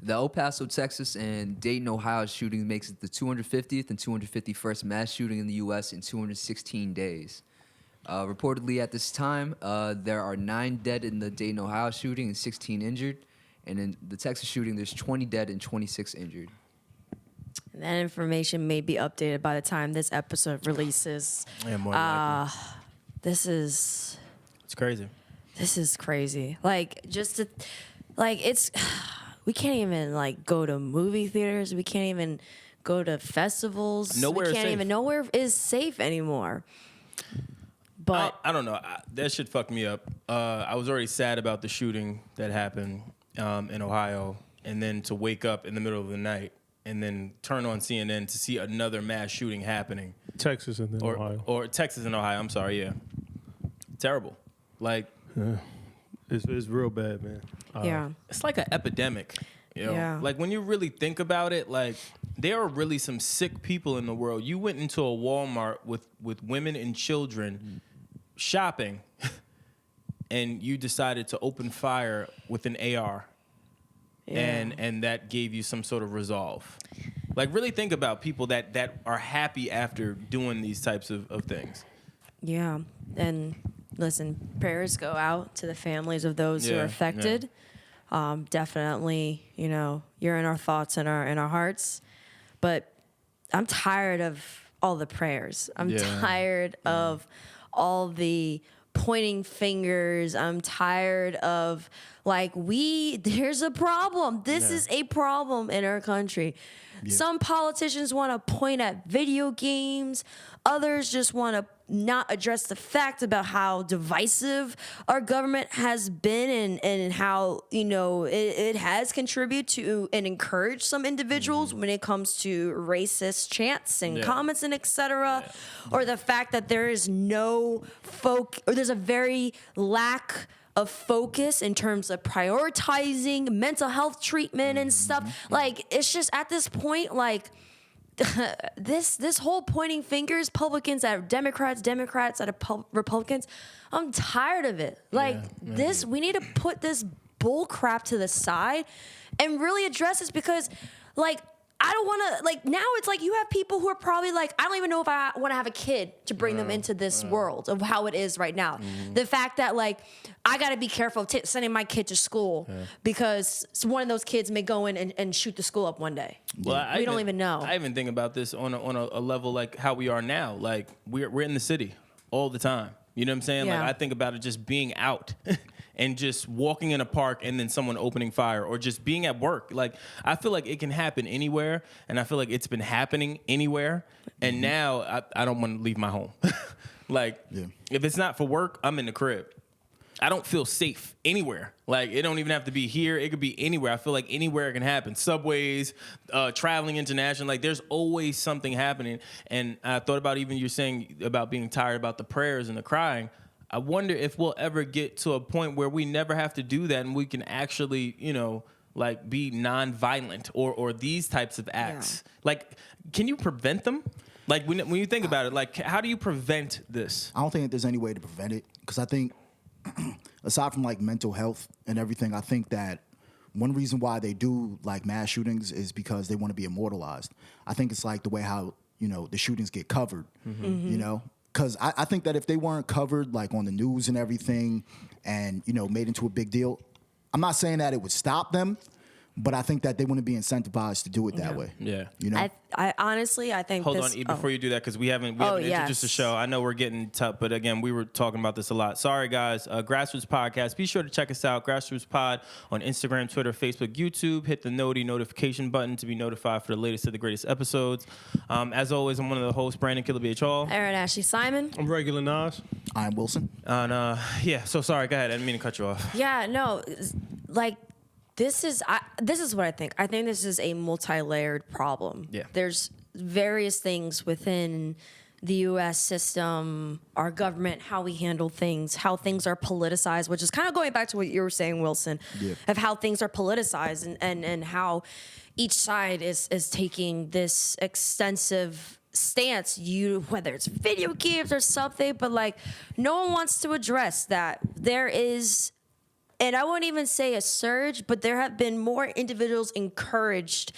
The El Paso, Texas, and Dayton, Ohio shooting makes it the 250th and 251st mass shooting in the U.S. in 216 days. Reportedly at this time, there are 9 dead in the Dayton, Ohio shooting and 16 injured. And in the Texas shooting, there's 20 dead and 26 injured. And that information may be updated by the time this episode releases. Yeah, more likely. It's crazy. This is crazy. Like, it's, we can't even, like, go to movie theaters. We can't even go to festivals. Nowhere is safe. Nowhere is safe anymore. But I don't know. That shit fucked me up. I was already sad about the shooting that happened in Ohio, and then to wake up in the middle of the night and then turn on CNN to see another mass shooting happening. Texas and then Ohio. Or Texas and Ohio. I'm sorry, yeah. Terrible. Like, yeah. It's real bad, man. Yeah. It's like an epidemic. You know? Yeah. Like, when you really think about it, like, there are really some sick people in the world. You went into a Walmart with women and children shopping, and you decided to open fire with an AR. Yeah. And that gave you some sort of resolve. Like, really think about people that are happy after doing these types of things. Yeah. And listen, prayers go out to the families of those who are affected. Yeah. Definitely, you know, you're in our thoughts and our hearts. But I'm tired of all the prayers. I'm tired of all the pointing fingers. I'm tired of, like, there's a problem. This is a problem in our country. Yeah. Some politicians want to point at video games. Others just want to not address the fact about how divisive our government has been and how, you know, it has contributed to and encouraged some individuals when it comes to racist chants and comments and etc. Or the fact that there is there's a very lack of focus in terms of prioritizing mental health treatment and stuff. Like, it's just at this point, like, this whole pointing fingers, Republicans at Democrats at Republicans, I'm tired of it. Like, we need to put this bull crap to the side and really address this, because, like, I don't want to, like, now it's like you have people who are probably like, I don't even know if I want to have a kid to bring them into this world of how it is right now. The fact that, like, I got to be careful of sending my kid to school because one of those kids may go in and shoot the school up one day. Well, we don't even know. I even think about this on a level like how we are now. Like, we're in the city all the time. You know what I'm saying? Yeah. Like, I think about it just being out and just walking in a park and then someone opening fire, or just being at work. Like, I feel like it can happen anywhere, and I feel like it's been happening anywhere. And now I don't want to leave my home. Like, if it's not for work, I'm in the crib. I don't feel safe anywhere. Like, it don't even have to be here. It could be anywhere. I feel like anywhere it can happen. Subways, traveling international. Like, there's always something happening. And I thought about even you saying about being tired about the prayers and the crying. I wonder if we'll ever get to a point where we never have to do that and we can actually, you know, like, be non-violent or these types of acts. Yeah. Like, can you prevent them? Like, when you think about it, like, how do you prevent this? I don't think that there's any way to prevent it, because I think aside from, like, mental health and everything, I think that one reason why they do, like, mass shootings is because they want to be immortalized. I think it's like the way how, you know, the shootings get covered, you know? Because I think that if they weren't covered, like, on the news and everything and, you know, made into a big deal, I'm not saying that it would stop them, but I think that they wouldn't be incentivized to do it that way. Yeah. You know? I honestly, I think Hold on, before you do that, because we haven't introduced the show. I know we're getting tough, but again, we were talking about this a lot. Sorry, guys. Grassroots Podcast. Be sure to check us out. Grassroots Pod on Instagram, Twitter, Facebook, YouTube. Hit the notification button to be notified for the latest of the greatest episodes. As always, I'm one of the hosts, Brandon Killabh Hall. Erin Ashley Simon. I'm Regular Nas. I'm Wilson. And so sorry. Go ahead. I didn't mean to cut you off. Yeah, no, like, this is what I think. I think this is a multi-layered problem. Yeah. There's various things within the U.S. system, our government, how we handle things, how things are politicized, which is kind of going back to what you were saying, Wilson, of how things are politicized and how each side is taking this extensive stance, whether it's video games or something, but, like, no one wants to address that there is and I won't even say a surge, but there have been more individuals encouraged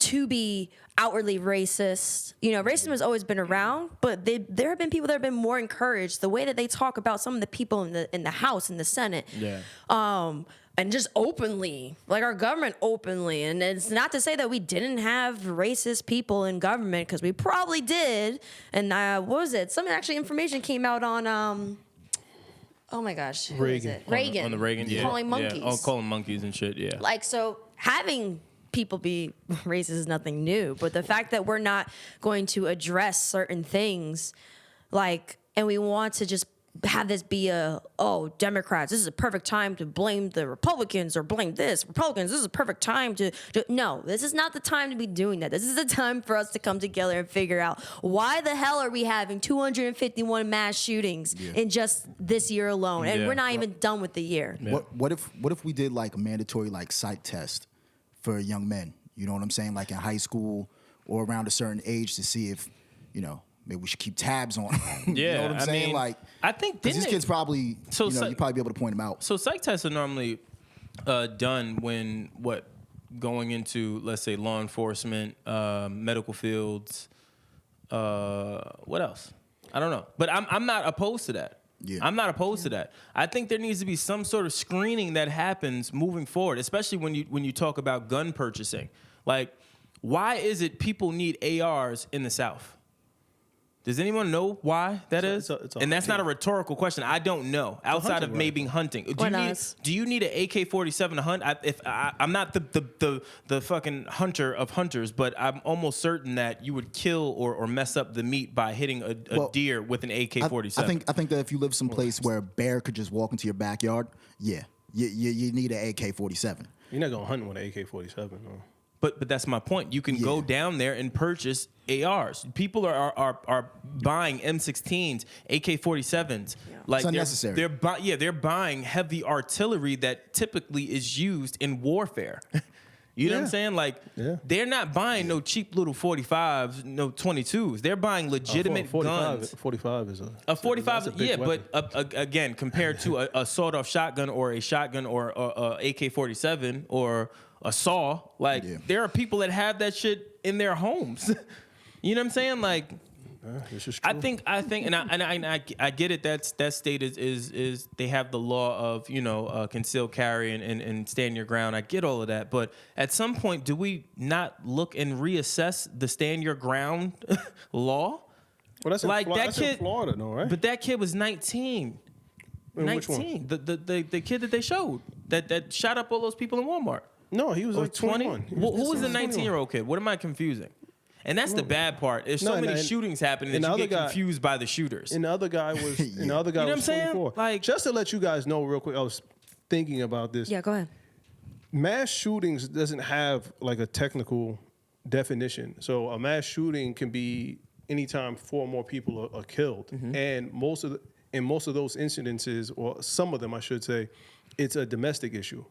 to be outwardly racist. You know, racism has always been around, but there have been people that have been more encouraged. The way that they talk about some of the people in the House, in the Senate, and just openly, like our government openly. And it's not to say that we didn't have racist people in government, because we probably did. And what was it? Some actually information came out on. Oh my gosh, who is it? Reagan. On the Reagan, yeah. Calling monkeys. Yeah. Oh, calling monkeys and shit, yeah. Like, so having people be racist is nothing new, but the fact that we're not going to address certain things, like, and we want to just have this be Democrats, this is a perfect time to blame the Republicans, or blame Republicans, this is a perfect time to no, this is not the time to be doing that. This is the time for us to come together and figure out, why the hell are we having 251 mass shootings in just this year alone, and we're not even done with the year. What if we did like a mandatory like psych test for young men? You know what I'm saying? Like in high school or around a certain age, to see if, you know, maybe we should keep tabs on them. Yeah, you know what I'm saying? mean, like, I think these kids probably, So you'd probably be able to point them out. So psych tests are normally done when going into, let's say, law enforcement, medical fields. What else? I don't know, but I'm not opposed to that. Yeah. I'm not opposed to that. I think there needs to be some sort of screening that happens moving forward, especially when you talk about gun purchasing. Like, why is it people need ARs in the South? Does anyone know why that is? And that's not a rhetorical question. I don't know. Outside of maybe hunting, do you need an AK-47 to hunt? I'm not the fucking hunter of hunters, but I'm almost certain that you would kill or mess up the meat by hitting a deer with an AK-47. I think that if you live someplace where a bear could just walk into your backyard, you need an AK-47. You're not gonna hunt with an AK-47, no. But that's my point. You can go down there and purchase ARs. People are buying M16s, AK-47s. Like it's unnecessary. They're buying heavy artillery that typically is used in warfare. You know what I'm saying? Like, they're not buying no cheap little 45s, no 22s. They're buying legitimate 45, guns. 45 is a 45. weapon. But again, compared to a sawed-off shotgun or a shotgun or a AK-47 or a saw, like, there are people that have that shit in their homes. You know what I'm saying? Like, this is true. I think, and I get it. That state is they have the law of, you know, concealed carry and stand your ground. I get all of that, but at some point, do we not look and reassess the stand your ground law? Well, that's like that's in Florida, no, right? But that kid was 19. Wait, 19. which one? The kid that they showed that shot up all those people in Walmart. No, he was like 21. Who was the 19-year-old kid? What am I confusing? And that's the bad part. There's so many shootings happening that you get confused by the shooters. And the other guy was, and the other guy You know was what I'm saying? 24. Like, just to let you guys know real quick, I was thinking about this. Yeah, go ahead. Mass shootings doesn't have like a technical definition. So a mass shooting can be anytime 4 or more people are killed, and most of those incidences, or some of them, I should say, it's a domestic issue.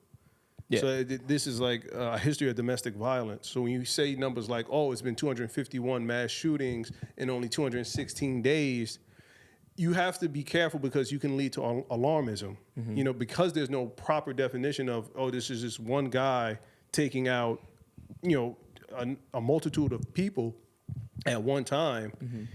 Yeah. So this is like a history of domestic violence. So when you say numbers like, oh, it's been 251 mass shootings in only 216 days, you have to be careful, because you can lead to alarmism. You know, because there's no proper definition of, oh, this is just one guy taking out, you know, a multitude of people at one time.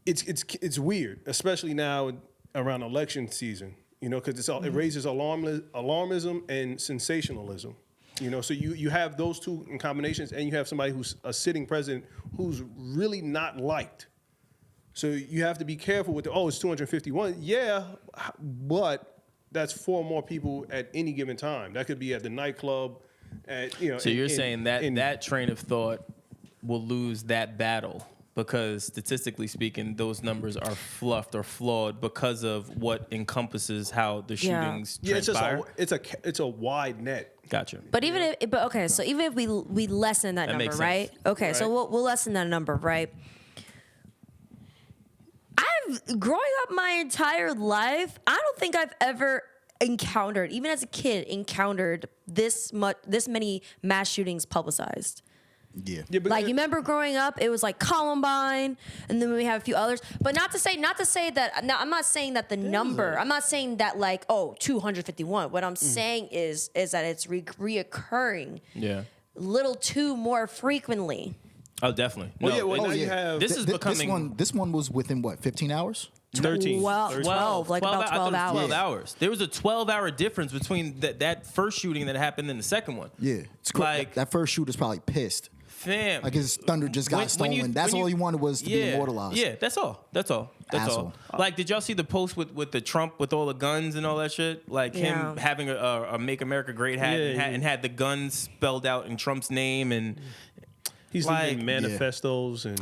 It's weird, especially now around election season. You know, because it raises alarmism and sensationalism. You know, so you have those two in combinations, and you have somebody who's a sitting president who's really not liked. So you have to be careful with it's 251. Yeah, but that's 4 more people at any given time. That could be at the nightclub. So you're saying that train of thought will lose that battle, because statistically speaking, those numbers are fluffed or flawed because of what encompasses how the shootings transpire. It's a wide net. Gotcha. But so even if we lessen that number, makes right? sense. Okay, Right. so we'll lessen that number, right? Growing up my entire life, I don't think I've ever encountered, even as a kid, this many mass shootings publicized. Yeah. Yeah, but Like, you remember growing up, it was like Columbine, and then we have a few others. But not to say that. Now, I'm not saying that the number. I'm not saying that like 251. What I'm saying is that it's reoccurring. Yeah. Little too more frequently. Oh, definitely. Well, No, yeah, well, it- now you have this is becoming This one was within what, 15 hours? 13. 12, like about 12 I thought it was hours. 12 hours. There was a 12-hour difference between that first shooting that happened and the second one. Yeah. It's Like- that first shooter's probably pissed. Fam. Like his thunder just got stolen. That's all he wanted was to be immortalized. Yeah, that's all. That's all. Asshole. Like, did y'all see the post with the Trump with all the guns and all that shit? Like him Yeah. having a "Make America Great" hat, and had the guns spelled out in Trump's name, and He's like- leaving manifestos and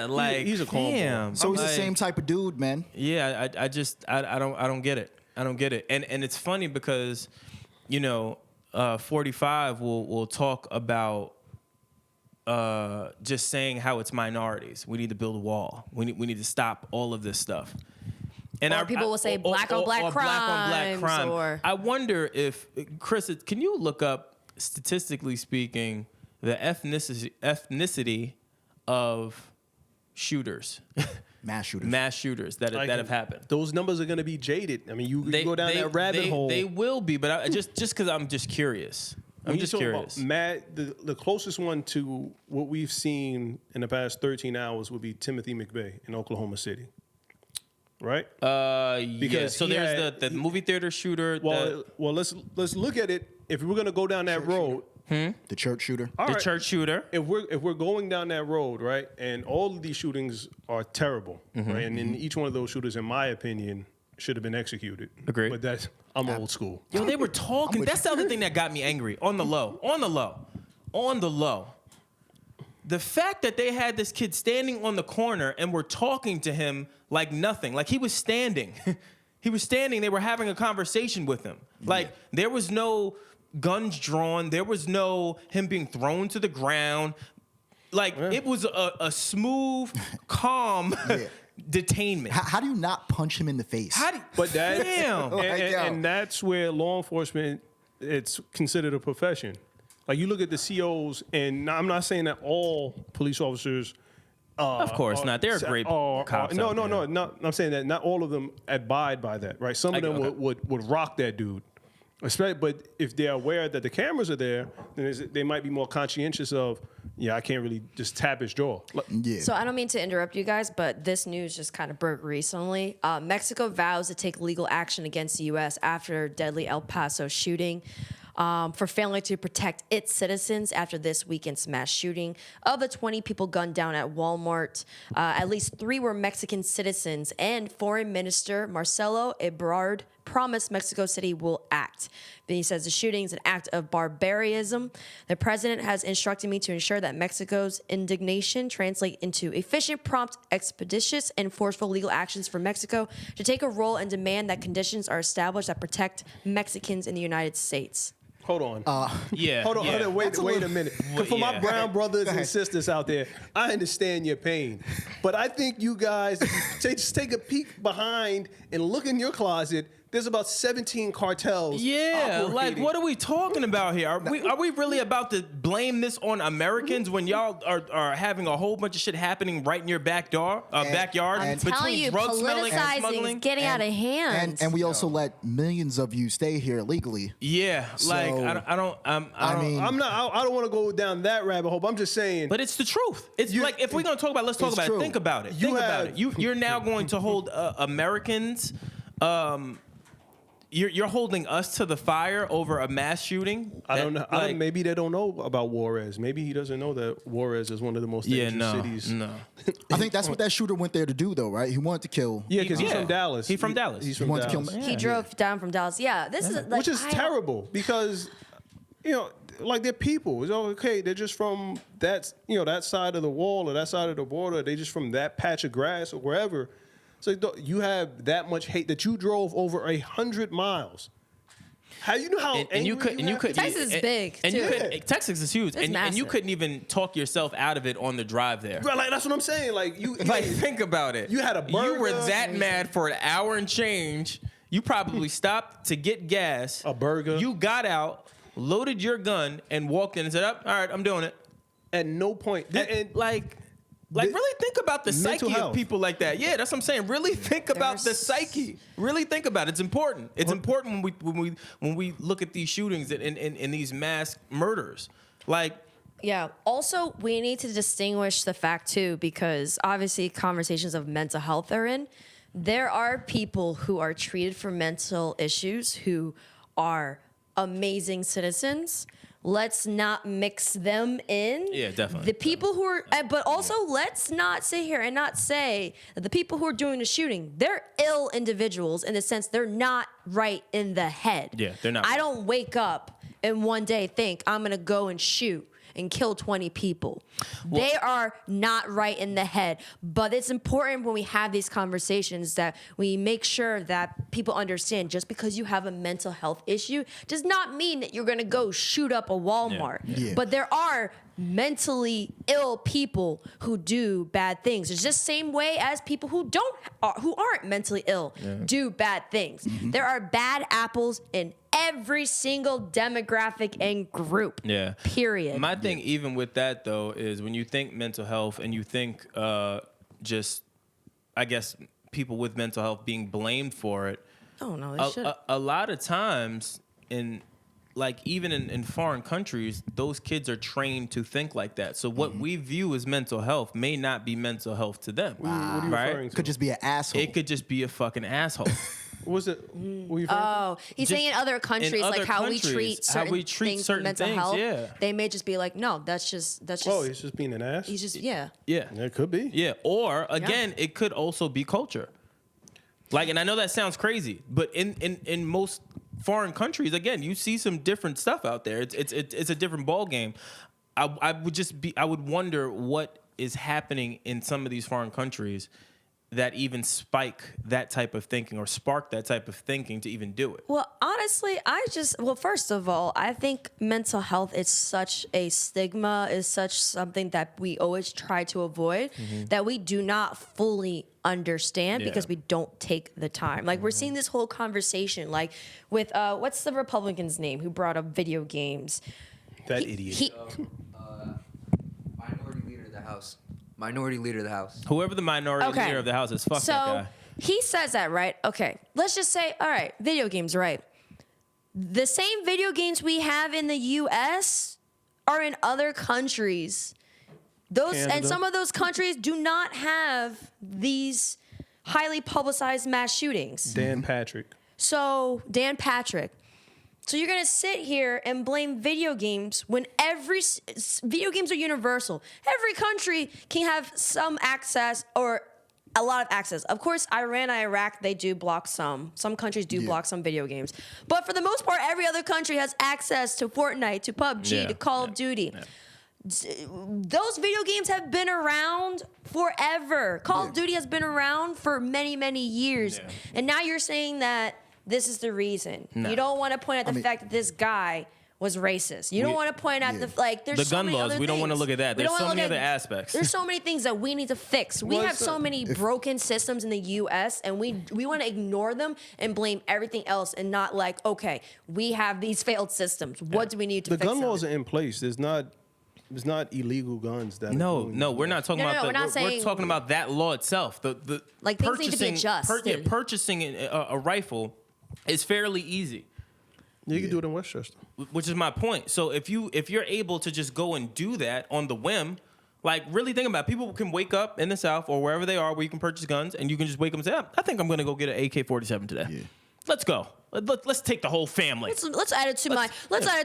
like he's a cornball. fam. So I'm he's the like- same type of dude, man. Yeah, I don't get it. I don't get it. And it's funny because, 45 will talk about just saying how it's minorities. We need to build a wall. We need to stop all of this stuff. And Or people will say black on black crimes, or- I wonder if Chris, can you look up, statistically speaking, the ethnicity of shooters, Mass shooters. mass shooters that have happened? Those numbers are going to be jaded. I mean, you go down that rabbit hole. They will be, but I just because I'm just curious. I'm When you just talk curious. about the closest one to what we've seen in the past 13 hours would be Timothy McVeigh in Oklahoma City, right? Yeah. Because So he there's had- the movie theater shooter. Well, let's look at it. If we're going to go down that road, The church shooter. all the right, church shooter. if we're going down that road, right, and all of these shootings are terrible, Mm-hmm. right, and then each one of those shooters, in my opinion, should have been executed. Agreed. But I'm old school. Yo, they were talking. That's the other thing that got me angry. On the low. The fact that they had this kid standing on the corner and were talking to him like nothing. Like he was standing. He was standing. They were having a conversation with him. Like there was no guns drawn. There was no him being thrown to the ground. Like it was a smooth, calm detainment. How do you not punch him in the face? But that, Damn. and that's where law enforcement, it's considered a profession. Like you look at the COs, and I'm not saying that all police officers. Of course not. They're great cops. No, out no, there. no. I'm saying that not all of them abide by that, right? Some of them Okay. would rock that dude. Especially, but if they're aware that the cameras are there, then they might be more conscientious of, I can't really just tap his jaw. Yeah. So I don't mean to interrupt you guys, but this news just kind of broke recently. Mexico vows to take legal action against the U.S. after deadly El Paso shooting for failing to protect its citizens after this weekend's mass shooting. Of the 20 people gunned down at Walmart, at least 3 were Mexican citizens, and Foreign Minister Marcelo Ebrard promised Mexico City will act. But he says the shooting is an act of barbarism. The president has instructed me to ensure that Mexico's indignation translate into efficient, prompt, expeditious, and forceful legal actions for Mexico to take a role and demand that conditions are established that protect Mexicans in the United States. Hold on. Yeah. Hold on, yeah. wait a minute. For my yeah. brown brothers and sisters out there, I understand your pain. But I think you guys, just take a peek behind and look in your closet. There's about 17 cartels. Yeah, like operating. what are we talking about here? Are we really about to blame this on Americans when y'all are having a whole bunch of shit happening right in your backyard? I'm telling you, drug smelling and politicizing smuggling? is getting out of hand. And we also let millions of you stay here illegally. Yeah, like So, I don't. I don't want to go down that rabbit hole. But I'm just saying. But it's the truth. It's like if we're gonna talk about, it, let's talk It's about true. it. Think about it. You're now going to hold Americans. You're holding us to the fire over a mass shooting. I don't know. Maybe they don't know about Juarez. Maybe he doesn't know that Juarez is one of the most dangerous cities. No. I think that's what that shooter went there to do, though, right? He wanted to kill. Yeah, because he's Yeah. from Dallas. He's from Dallas. He's He from wanted to Dallas. kill. He drove down from Dallas. Yeah, this is like, Which is I don't- terrible because, like they're people. It's okay. They're just from that side of the wall or that side of the border. They just from that patch of grass or wherever. So you have that much hate that you drove over 100 miles. How you know how And you angry could Texas is big, and you too. could Texas is huge, It's and you massive. couldn't even talk yourself out of it on the drive there. Right, like that's what I'm saying. Like you, Like think about it. You had a You were burger. that mad for an hour and change. You probably stopped to get gas. A burger. You got out, loaded your gun, and walked in and said, "All right, I'm doing it." At no point. And Really think about the mental psyche of health. people like that. Yeah, that's what I'm saying. Really think about the psyche. Really think about it. It's important. It's important when we look at these shootings and these mass murders. Like, Yeah. Also, we need to distinguish the fact too, because obviously conversations of mental health are in. There are people who are treated for mental issues who are amazing citizens. Let's not mix them in. Yeah, definitely. The people who are, but also let's not sit here and not say that the people who are doing the shooting, they're ill individuals in the sense they're not right in the head. Yeah, they're not. I don't wake up and one day think I'm gonna go and shoot and kill 20 people. They are not right in the head. But it's important when we have these conversations that we make sure that people understand just because you have a mental health issue does not mean that you're gonna go shoot up a Walmart. Yeah. But there are mentally ill people who do bad things. It's just the same way as people who aren't mentally ill do bad things. There are bad apples in every single demographic and group. Yeah. Period. My thing, even with that though, is when you think mental health and you think just, I guess, people with mental health being blamed for it. Oh no, they should. A lot of times even in foreign countries, those kids are trained to think like that. So what we view as mental health may not be mental health to them. what are you right? referring to? Could just be an asshole. It could just be a fucking asshole. What was it? What were you referring to? Oh, he's Just saying in other countries, in like other how countries, we treat how certain we treat things certain with mental things, health. yeah. They may just be like, no, that's just. Oh, he's just being an ass? he's just yeah. Yeah. It could be. Yeah. Or again, it could also be culture. Like, and I know that sounds crazy, but in most foreign countries, again, you see some different stuff out there. It's a different ball game. I would wonder what is happening in some of these foreign countries that even spike that type of thinking or spark that type of thinking to even do it. Well, honestly, first of all, I think mental health is such a stigma, is such something that we always try to avoid, that we do not fully understand because we don't take the time. Like, we're seeing this whole conversation, like, with, what's the Republican's name who brought up video games? That idiot. Minority leader of the House. Whoever the minority Okay. leader of the house is, fuck So that guy. he says that, right? Okay, let's just say, all right, video games, right? The same video games we have in the U.S. are in other countries. And Canada. some of those countries do not have these highly publicized mass shootings. Dan Patrick. So, Dan Patrick. So you're gonna sit here and blame video games when video games are universal. Every country can have some access or a lot of access. Of course, Iran and Iraq, they do block some. Some countries do block some video games. But for the most part, every other country has access to Fortnite, to PUBG, to Call of Duty. Yeah. Those video games have been around forever. Call of Duty has been around for many, many years. Yeah. And now you're saying that this is the reason. No. You don't want to point out the fact that this guy was racist. You don't want to point out there's The so gun many laws, other we don't want to things. look at that. We There's don't so wanna many look other at- aspects. There's so many things that we need to fix. We Well, have so many broken systems in the U.S. and we want to ignore them and blame everything else and not like, okay, we have these failed systems. What do we need to The fix? gun them? laws are in place. There's not illegal guns that. No, are doing no, we're not talking No, about no, that. we're not We're saying- talking about that law itself. The Like, things need to be adjusted. Purchasing a rifle is fairly easy, You can do it in Westchester. which is my point. So if you're able to just go and do that on the whim, like, really think about it. People can wake up in the South or wherever they are where you can purchase guns, and you can just wake up and say, I think I'm going to go get an AK-47 today. Yeah. Let's go. Let's take the whole family. Let's add it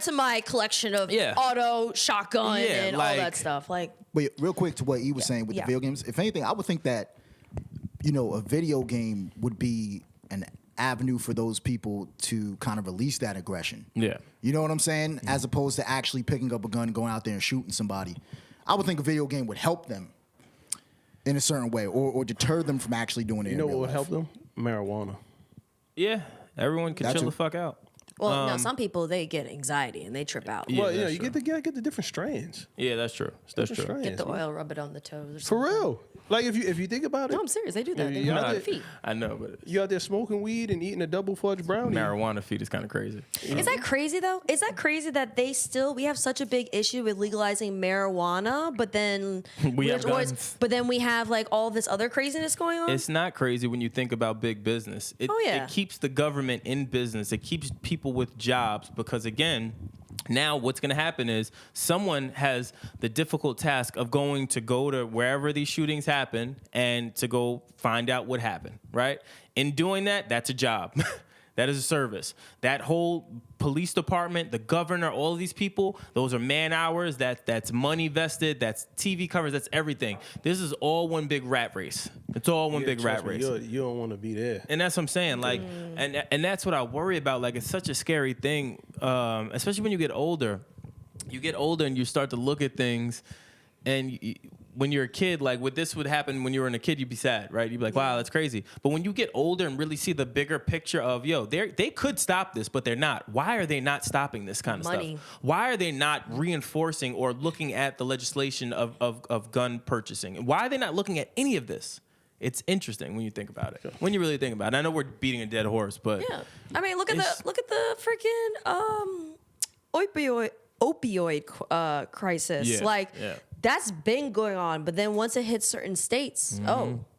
to my collection of auto, shotgun, and all that stuff. Like, But real quick to what he was saying with Yeah. the video games, if anything, I would think that, a video game would be an avenue for those people to kind of release that aggression. Yeah. You know what I'm saying? As opposed to actually picking up a gun, going out there and shooting somebody. I would think a video game would help them in a certain way or deter them from actually doing it. You know what would help them? Marijuana. Yeah, everyone can That's chill a- the fuck out. Well, no, some people, they get anxiety and they trip out. Yeah, Well, that's you get the different strains. Yeah, that's true. That's true. Different Get the strands, man. oil, rub it on the toes. Or For something. real. Like if you think about it, No, I'm serious. They do that. They Yeah, rub yeah. their feet. I know, but you out there smoking weed and eating a double fudge brownie. marijuana feet is kind of crazy. Is that crazy though? Is that crazy that we have such a big issue with legalizing marijuana, but then We have guns. but then we have like all this other craziness going on? It's not crazy when you think about big business. It keeps the government in business. It keeps people with jobs because, again, now what's going to happen is someone has the difficult task of go to wherever these shootings happen and to go find out what happened, right? In doing that, that's a job. That is a service. That whole police department, the governor, all of these people, those are man hours. That's money vested. That's TV covers. That's everything. This is all one big rat race. It's all one big rat race. You don't want to be there. And that's what I'm saying. Like, and that's what I worry about. Like, it's such a scary thing, especially when you get older. You get older and you start to look at things, and when you're a kid, like this would happen when you were a kid, you'd be sad, right? You'd be like, wow, that's crazy. But when you get older and really see the bigger picture of, they could stop this, but they're not. Why are they not stopping this kind of Money. stuff? Why are they not reinforcing or looking at the legislation of gun purchasing? Why are they not looking at any of this? It's interesting when you think about it. When you really think about it. I know we're beating a dead horse, but yeah. I mean, look at the freaking opioid crisis. Yeah, Like yeah. that's been going on, but then once it hits certain states,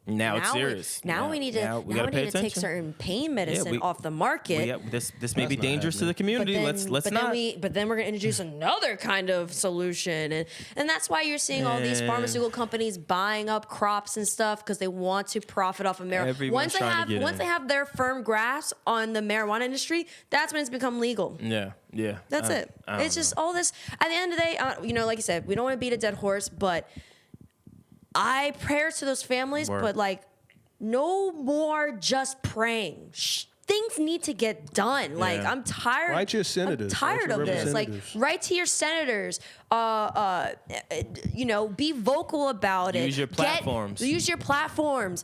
now it's serious. Now we need to now we gotta pay take attention. certain pain medicine off the market. This may be not dangerous to the community. Let's but not. Then we're gonna introduce another kind of solution, and that's why you're seeing all these pharmaceutical companies buying up crops and stuff because they want to profit off of marijuana. Everyone's trying to get Once in. they have their firm grasp on the marijuana industry, that's when it's become legal. Yeah. That's it. It's just all this. At the end of the day, like you said, we don't want to beat a dead horse, but prayers to those families. Word. But like, no more just praying. Things need to get done. Like, Yeah. I'm tired. Write to your senators. I'm tired Write to of your this. Like, representatives. write to your senators. Be vocal about it. Use your platforms. Use your platforms.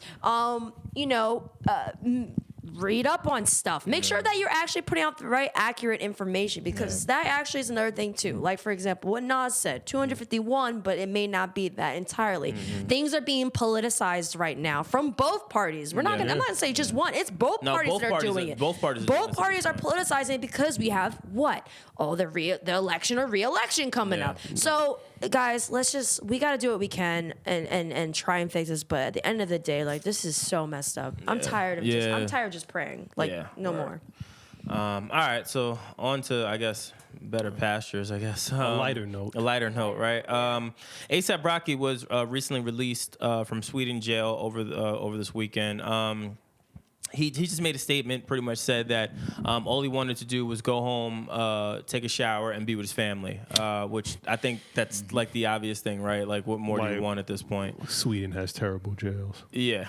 Read up on stuff. Make sure that you're actually putting out the right, accurate information because that actually is another thing too. Like, for example, what Nas said, 251, but it may not be that entirely. Things are being politicized right now from both parties. I'm not going to say just one. It's both parties both that are parties doing are- it. both parties are doing Both it. parties are politicizing it because we have what? Oh, the election or re-election coming Yeah. up. So, guys, we got to do what we can and try and fix this. But at the end of the day, like, this is so messed up. I'm tired of just praying. Like, no more. All right, so on to, I guess, better pastures, I guess. A lighter note. A lighter note, right? A$AP Rocky was recently released from Sweden jail over this weekend. He just made a statement, pretty much said that all he wanted to do was go home, take a shower, and be with his family, which I think that's like the obvious thing, right? Like, what more do you want at this point? Sweden has terrible jails. Yeah.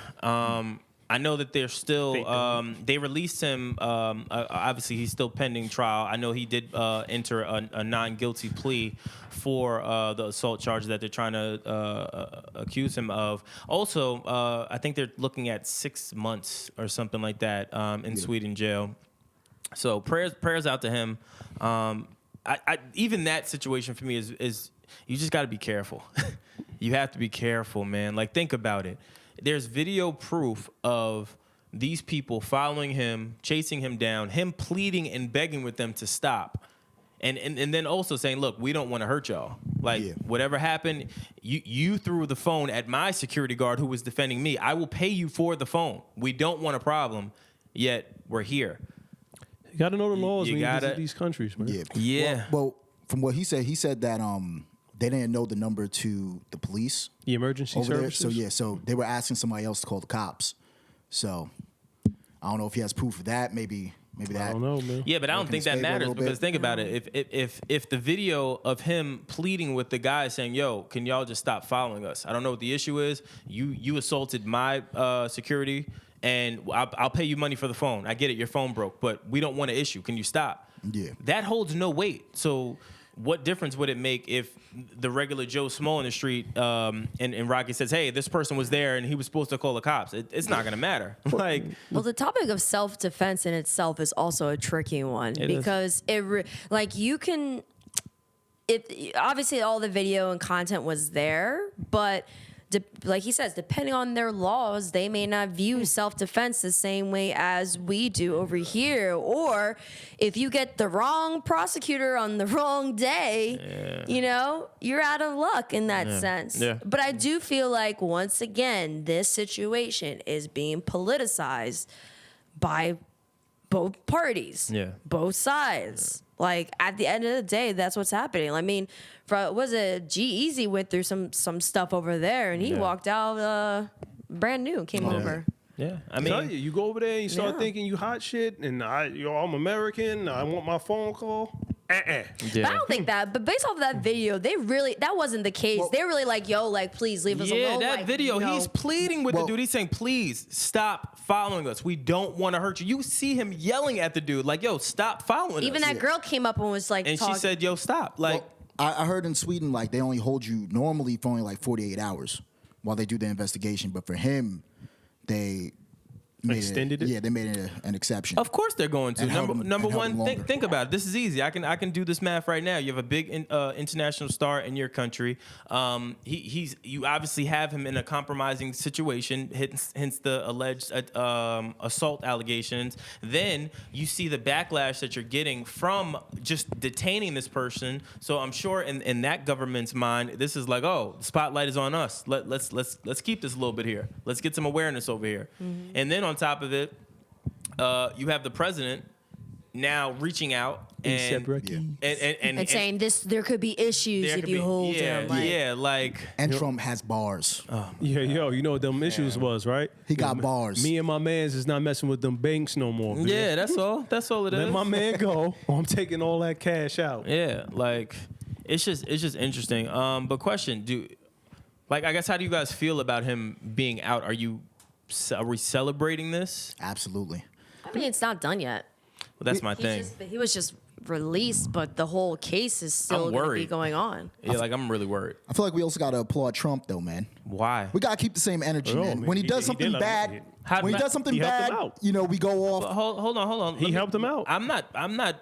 I know that they're still. They released him. Obviously, he's still pending trial. I know he did enter a non-guilty plea for the assault charges that they're trying to accuse him of. Also, I think they're looking at 6 months or something like that in Sweden jail. So prayers out to him. Even that situation for me is you just got to be careful. You have to be careful, man. Like, think about it. There's video proof of these people following him, chasing him down, him pleading and begging with them to stop. And then also saying, look, we don't want to hurt y'all. Like, whatever happened, you threw the phone at my security guard who was defending me. I will pay you for the phone. We don't want a problem, yet we're here. You got to know the laws You when you gotta- visit these countries, man. Yeah. Well, from what he said that they didn't know the number to the police The emergency over there. services. So they were asking somebody else to call the cops. So I don't know if he has proof of that. Maybe that. I don't know, man. Yeah, but I don't Working think that his favor a matters little because bit. think about it. If the video of him pleading with the guy saying, "Yo, can y'all just stop following us? I don't know what the issue is. You assaulted my security, and I'll pay you money for the phone. I get it, your phone broke, but we don't want an issue. Can you stop?" Yeah. That holds no weight. So what difference would it make if the regular Joe Smo in the street and Rocky says, hey, this person was there and he was supposed to call the cops? It's not going to matter. Like, well, the topic of self-defense in itself is also a tricky one because you can. Obviously all the video and content was there, but like he says, depending on their laws, they may not view self-defense the same way as we do over here. Or if you get the wrong prosecutor on the wrong day, you're out of luck in that sense. Yeah. But I do feel like, once again, this situation is being politicized by both parties, both sides. Like, at the end of the day, that's what's happening. I mean, G-Eazy went through some stuff over there, and he walked out brand new, came over. Yeah, I I mean, tell you go over there and you start thinking you hot shit, and I'm American. I want my phone call. But I don't think that. But based off of that video, that wasn't the case. They're really like, yo, like, please leave us alone. Yeah, that like, video, he's pleading with the dude. He's saying, please stop following us. We don't want to hurt you. You see him yelling at the dude, like, yo, stop following us. Even that girl came up and was like, and she said, yo, stop. Like, I heard in Sweden, like, they only hold you normally for only like 48 hours while they do the investigation. But for him, they extended it. Yeah, they made it an exception. of course they're going to. And held Number him one, longer. think about it. This is easy. I can do this math right now. You have a big international star in your country. You obviously have him in a compromising situation, hence the alleged assault allegations. Then you see the backlash that you're getting from just detaining this person. So I'm sure in that government's mind, this is like, oh, the spotlight is on us. Let's keep this a little bit here. Let's get some awareness over here. Mm-hmm. And then on top of it, you have the president now reaching out and saying this, there could be issues if you hold him. And Trump has bars. You know what them issues was, right? He got bars. Me and my mans is not messing with them banks no more. Bitch. Yeah, that's all. That's all it is. Let my man go, or I'm taking all that cash out. Yeah, like it's just interesting. But question, I guess how do you guys feel about him being out? Are we celebrating this? Absolutely. I mean, it's not done yet. Well, that's my thing. He was just released, but the whole case is still going to be going on. Yeah, I'm really worried. I feel like we also got to applaud Trump, though, man. Why? We got to keep the same energy, man. When he does something bad, we go off. Hold on. He helped him out. I'm not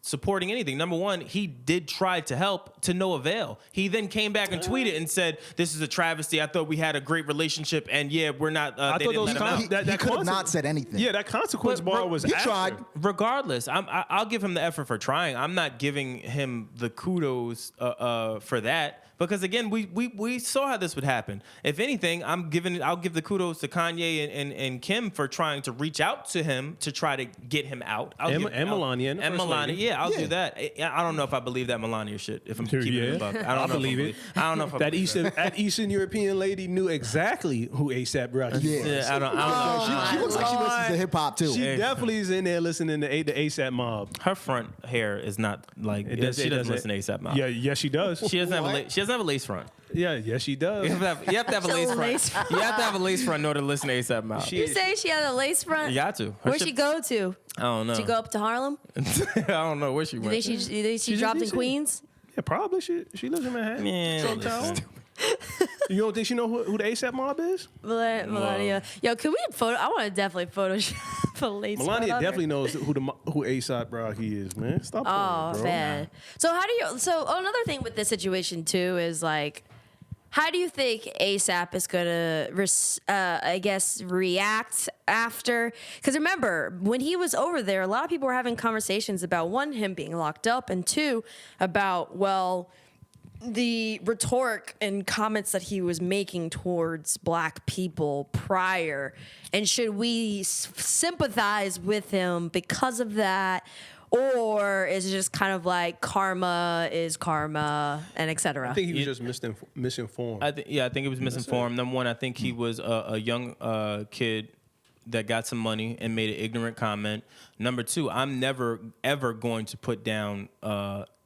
supporting anything. Number one, he did try to help to no avail. He then came back and tweeted and said, "This is a travesty. I thought we had a great relationship, and we're not." I thought those he could have not said anything. Yeah, that consequence bar was. He tried. Regardless, I'll give him the effort for trying. I'm not giving him the kudos for that. Because again, we saw how this would happen. If anything, I'll give the kudos to Kanye and Kim for trying to reach out to him to try to get him out. And Melania. And Melania, I'll do that. I don't know if I believe that Melania shit. If I'm keeping it a buck, I believe it. I don't know if I that believe that Eastern European lady knew exactly who ASAP Rocky was. Yeah, I don't know. She looks like she listens to hip hop too. She definitely is in there listening to the ASAP Mob. Her front hair is not like she doesn't listen to ASAP Mob. Yeah, yes, she does. She doesn't have a lace front. Yeah, yes, she does. You have to have a lace front. You have to have a lace front in order to listen to ASAP Mob. You say she had a lace front? You got to. Where'd she go to? I don't know. Did she go up to Harlem? I don't know where she went. You think she dropped in Queens? Yeah, probably. She lives in Manhattan. Man, you don't think she know who the ASAP Mob is? Melania. Yo, can we photo? I want to definitely Photoshop a lace front. Melania definitely knows who ASAP Rocky is, man. Stop playing, bro. Man. So another thing with this situation too is like, how do you think ASAP is gonna, react after? Because remember, when he was over there, a lot of people were having conversations about, one, him being locked up, and two, about, the rhetoric and comments that he was making towards black people prior. And should we sympathize with him because of that? Or is it just kind of like karma is karma and et cetera? I think he was just misinformed. I think he was misinformed. Number one, I think he was a young kid that got some money and made an ignorant comment. Number two, I'm never, ever going to put down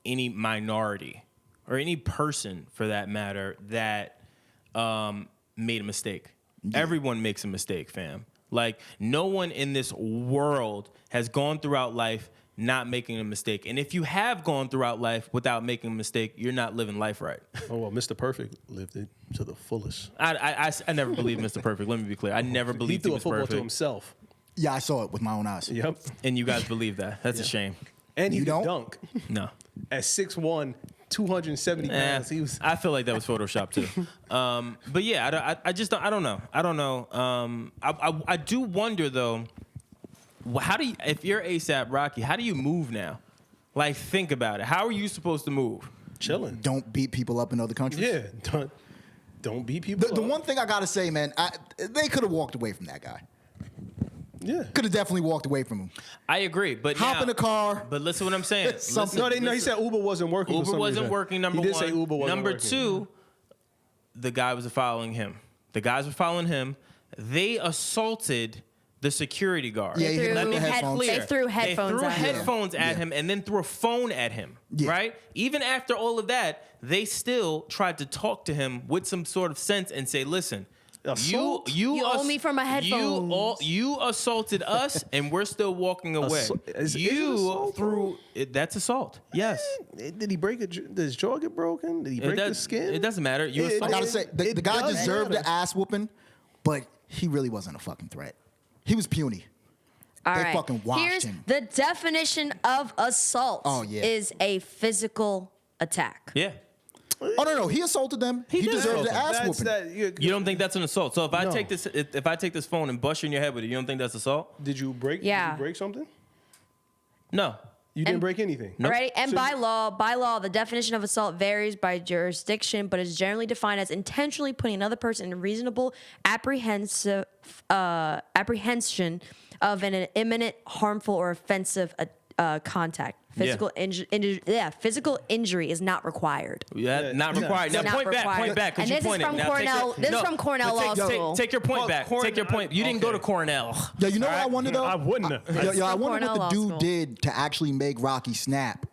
any minority or any person, for that matter, that made a mistake. Yeah. Everyone makes a mistake, fam. Like, no one in this world has gone throughout life not making a mistake. And if you have gone throughout life without making a mistake, you're not living life right. Oh, well, Mr. Perfect lived it to the fullest. I never believed Mr. Perfect. Let me be clear. I never He believed threw he a was football to perfect. himself. Yeah, I saw it with my own eyes. Yep. And you guys believe that. That's a shame. And he You could don't? dunk. No. At 6'1", 270 pounds. He was. I feel like that was Photoshop too. But yeah, I just don't, I don't know. I don't know. I do wonder though, how do you, if you're ASAP Rocky, how do you move now? Like, think about it. How are you supposed to move? Chilling. Don't beat people up in other countries. Yeah. Don't beat people The up. one thing I gotta say, man, they could have walked away from that guy. Yeah. Could have definitely walked away from him. I agree, but Hop now, in the car. But listen, what I'm saying. Something. Listen, No, he said Uber wasn't working. for Uber some wasn't reason. working. Number he did one. Say Uber wasn't number working. two, the guy was following him. The guys were following him. They assaulted the security guard. Yeah, he hit him Let with me the be headphones. clear. They threw headphones They at threw him. headphones at him and then threw a phone at him. Yeah. Right? Even after all of that, they still tried to talk to him with some sort of sense and say, "Listen, Assault? You owe me for my headphones." You assaulted us, and we're still walking away. Is it You assault, threw it, that's assault. Yes. Did he break it? Did his jaw get broken? Did he break his skin? It doesn't matter. You It- assault- I gotta say, the It guy does deserved matter. the ass whooping, but he really wasn't a fucking threat. He was puny. All They right. fucking washed Here's him. the definition of assault. Oh, yeah. Is a physical attack. Yeah. Oh no, he assaulted them. He did deserved assault the them. ass That's whooping. that. You don't think that's an assault? So if I No. take this, if I take this phone and bust you in your head with it, you don't think that's assault? Did you break? Yeah. Did you break something? No. You didn't And- break anything. Nope. Ready? And So- by law, the definition of assault varies by jurisdiction, but is generally defined as intentionally putting another person in reasonable apprehension of an imminent, harmful, or offensive contact. Physical physical injury is not required. Yeah, not Yeah. required. Now Not point back, required. point back, because And you this is pointed. from Now, take Cornell- your- this is no, from Cornell but Law School. Take your point Oh, back. Cornell- Take your point. You didn't go to okay. Cornell. Yo, you know what I wonder though? I wouldn't have. Yo, I From wonder Cornell what the Law dude School. did to actually make Rocky snap.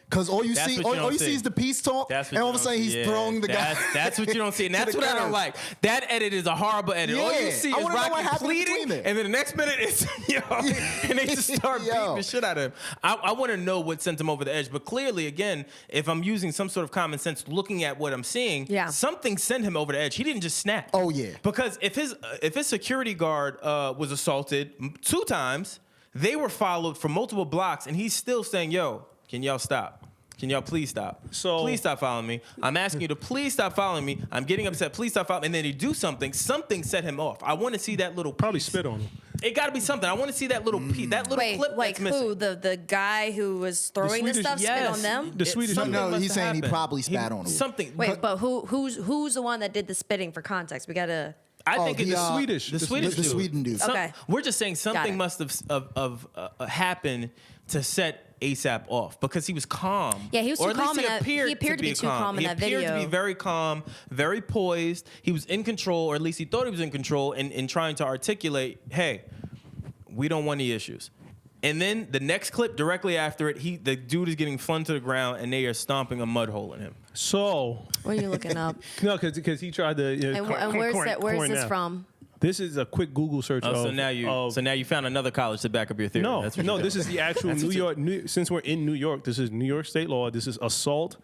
Because all you That's see, what you all don't you see see. is the peace talk, That's what and all you of a don't sudden see. he's Yeah, throwing the guy. That's what you don't see, and to that's the what I don't ground. like. That edit is a horrible edit. All you Yeah. see I is wanna know what Rocky happened bleeding, between there. and then the next minute it's and they just start beating Yo. the shit out of him. I want to know what sent him over the edge, but clearly, again, if I'm using some sort of common sense, looking at what I'm seeing, Yeah. something sent him over the edge. He didn't just snap. Oh, yeah. Because if his security guard was assaulted 2 times, they were followed for multiple blocks, and he's still saying, "Yo, can y'all stop? Can y'all please stop? So- Please stop following me. I'm asking you to please stop following me. I'm getting upset. Please stop following." And then he do something. Something set him off. I want to see that little Probably piece. spit on him. It got to be something. I want to see that little piece, that little Wait, clip like that's missing. who? The guy who was throwing the Swedish- stuff spit Yes. on them? The Swedish something No, must he's have saying he happened. probably spat on him. Something. Wait, but who's the one that did the spitting for context? We gotta. I Oh, think it's the, Swedish. The The Swedish the dude. Sweden dude. Okay. We're just saying Got something it. must have happened to set ASAP off because he was calm. Yeah, he was Or too at least calm in that- he appeared to be too calm in He that appeared to video. be very calm, very poised. He was in control, or at least he thought he was in control, in trying to articulate, "Hey, we don't want any issues." And then the next clip directly after it, the dude is getting flung to the ground, and they are stomping a mud hole in him. So What are you looking up? no, because he tried to. And where's this from? This is a quick Google search. Oh, of, so now you found another college to back up your theory. No, That's what no. you This got. is the actual That's New what you- York. Since we're in New York, this is New York state law. This is assault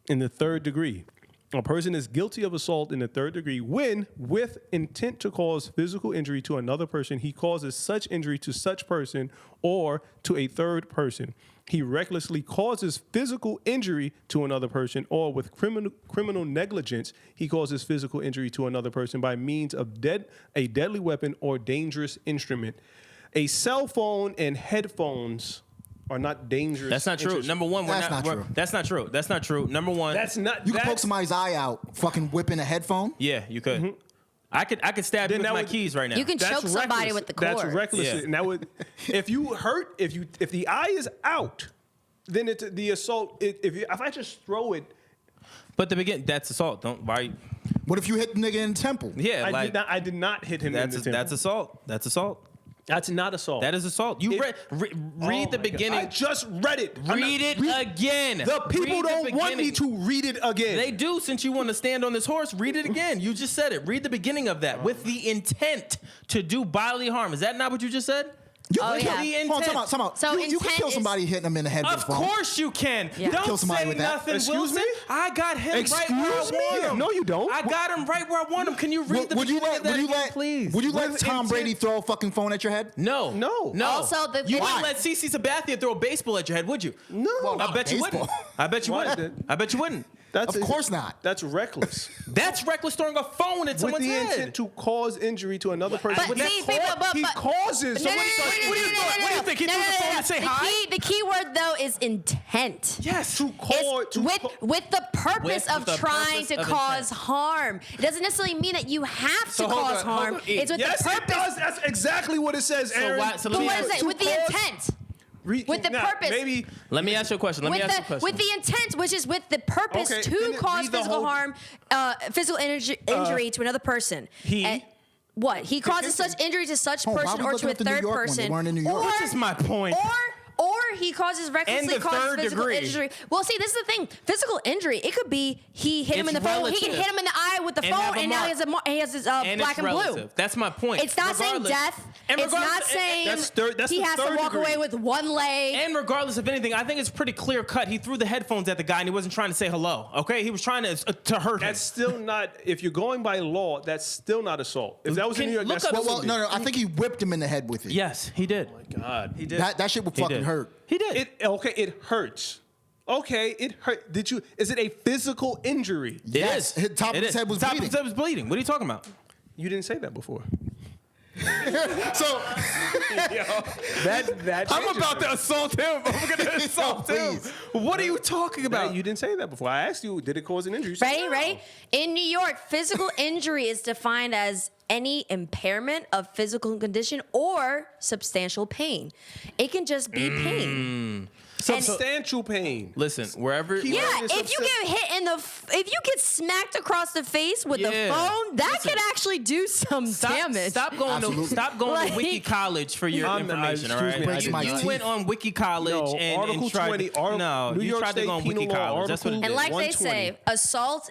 in the 3rd degree. A person is guilty of assault in the 3rd degree when, with intent to cause physical injury to another person, he causes such injury to such person or to a third person. He recklessly causes physical injury to another person, or with criminal negligence, he causes physical injury to another person by means of a deadly weapon or dangerous instrument. A cell phone and headphones are not dangerous. That's not true. instruments. Number one, That's not true. That's not true. That's not true. Number one, That's not. You can poke that's- somebody's eye out, fucking whipping a headphone. yeah, you could. I could stab you Then with that my would- keys right now. You can That's choke somebody reckless. with the That's cord. reckless. Yeah. And that would, if the eye is out, then it's the assault. If I just throw it, But that's assault. Don't why? What if you hit the nigga in the temple? Yeah, like I did not hit him. that's in the temple. that's assault. That's assault. That's not assault. That is assault. You It- read Oh read the my God. beginning. I just read it. I'm Read not- it again. The people Read the don't want me beginning. to read it again. They do. Since you want to stand on this horse, read it again. You just said it. Read the beginning of that with the intent to do bodily harm. Is that not what you just said? Oh, Look yeah. at the Hold on, intent. time out. So You can intent kill is- somebody hitting them in the head with a Of phone. course you can. Yeah. Don't Kill somebody say with that. nothing, Excuse Wilson. me? I got him right where I Excuse me? want him. No, you don't. I got him right where I want him. Can you read the beginning of that again, please? Would you let With Tom intent- Brady throw a fucking phone at your head? No. No. Also, you why? wouldn't let CeCe Sabathia throw a baseball at your head, would you? No. Well, I bet you baseball. wouldn't. I bet you Why wouldn't. did- I bet you wouldn't. That's Of course not. That's reckless. That's reckless throwing a phone at With someone's the head. intent to cause injury to another person. But He see, he causes. No, So no, what no, he- no, what do you no, thought? no, What do you no, think? He no, threw no, the no, phone no. to say The hi? The key word though is intent. Yes. to cause It's to with the purpose With of the trying purpose to of cause intent. harm. It doesn't necessarily mean that you have to So hold cause on, hold harm. on. It's with Yes, the it purpose. does. That's exactly what it says, Aaron. why- so let But me what ask- is it? To With the cause- intent. With the Now, purpose. Maybe Let me ask you a question. Let me ask you a question. With the intent, which is with the purpose Okay, to then cause read the physical whole- harm, physical injury to another person. he- And what? He causes such injury to such Oh, why person we or looking to a up the New third York one? They person. weren't in New York. Or, Which is my point. Or he causes recklessly the causes third physical degree. injury. Well, see, this is the thing. Physical injury, it could be he hit him in It's the phone. He can relative. his in the eye with the And have phone, a and now mark. he has his and black it's and blue. relative. That's my point. It's not saying Regardless- death. and It's not regardless- saying that's he the has to third walk degree. away with one leg. And regardless of anything, I think it's pretty clear cut. He threw the headphones at the guy and he wasn't trying to say hello. Okay, he was trying to hurt him. that's still not. If you're going by law, that's still not assault. If that was in Can- New York, look that's up- supposed Well, to be. no. I think he whipped him in the head with it. Yes, he did. God, He did. That shit would He fucking did. hurt. He did. it hurts. Okay, it hurt. Did you? Is it a physical injury? It Yes, is. his top of It his is. head was Top bleeding. of his head was bleeding. What are you talking about? You didn't say that before. So That I'm changes about it. to assault him. I'm going to assault him. please. What are you talking about? You didn't say that before. I asked you, did it cause an injury? You said Ready? no. Ready? In New York, physical injury is defined as any impairment of physical condition or substantial pain. It can just be pain. Substantial pain. Listen, wherever. He- Yeah, It's if you get hit in the, if you get smacked across the face with the Yeah. phone, that Listen. could actually do some damage. Stop going to Like- Wiki College for your information, all excuse right? me, I Breaks did my You teeth. went on Wiki College No, and Article tried 20, no, New you York tried to State go on Wiki Penal Law, College. That's what it Article- is. And like 120. they say, assault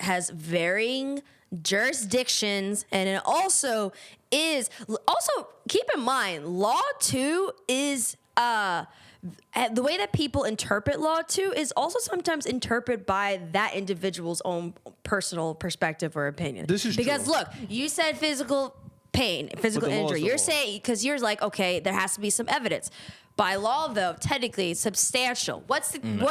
has varying jurisdictions, and it also keep in mind, law too is the way that people interpret law too is also sometimes interpreted by that individual's own personal perspective or opinion. This is because true. look, you said physical pain, physical the law is injury. the You're law. saying because you're like, okay, there has to be some evidence. By law, though, technically, it's substantial. What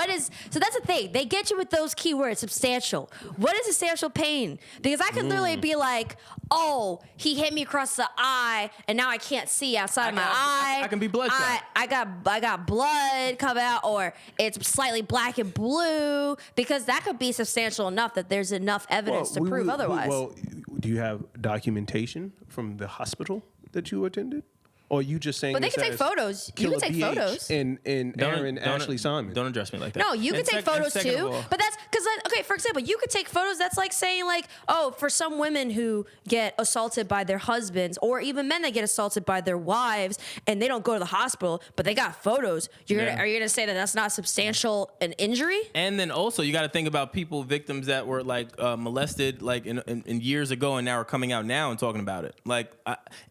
is? So that's the thing. They get you with those keywords, substantial. What is substantial pain? Because I could literally be like, oh, he hit me across the eye, and now I can't see outside of my eye. I can be bloodshot. I got blood come out, or it's slightly black and blue. Because that could be substantial enough that there's enough evidence to prove otherwise. Well, do you have documentation from the hospital that you attended? Or you just saying But they this can take as photos. You can Killabh take BH photos. And Erin Ashley Simon. Don't address me like that. No, you can And take sec- and photos second of too. all- But that's because, okay, for example, you could take photos. That's like saying, like, oh, for some women who get assaulted by their husbands, or even men that get assaulted by their wives, and they don't go to the hospital, but they got photos. Yeah. Are you gonna say that that's not substantial an injury? And then also you got to think about victims that were like molested like in years ago and now are coming out now and talking about it. Like,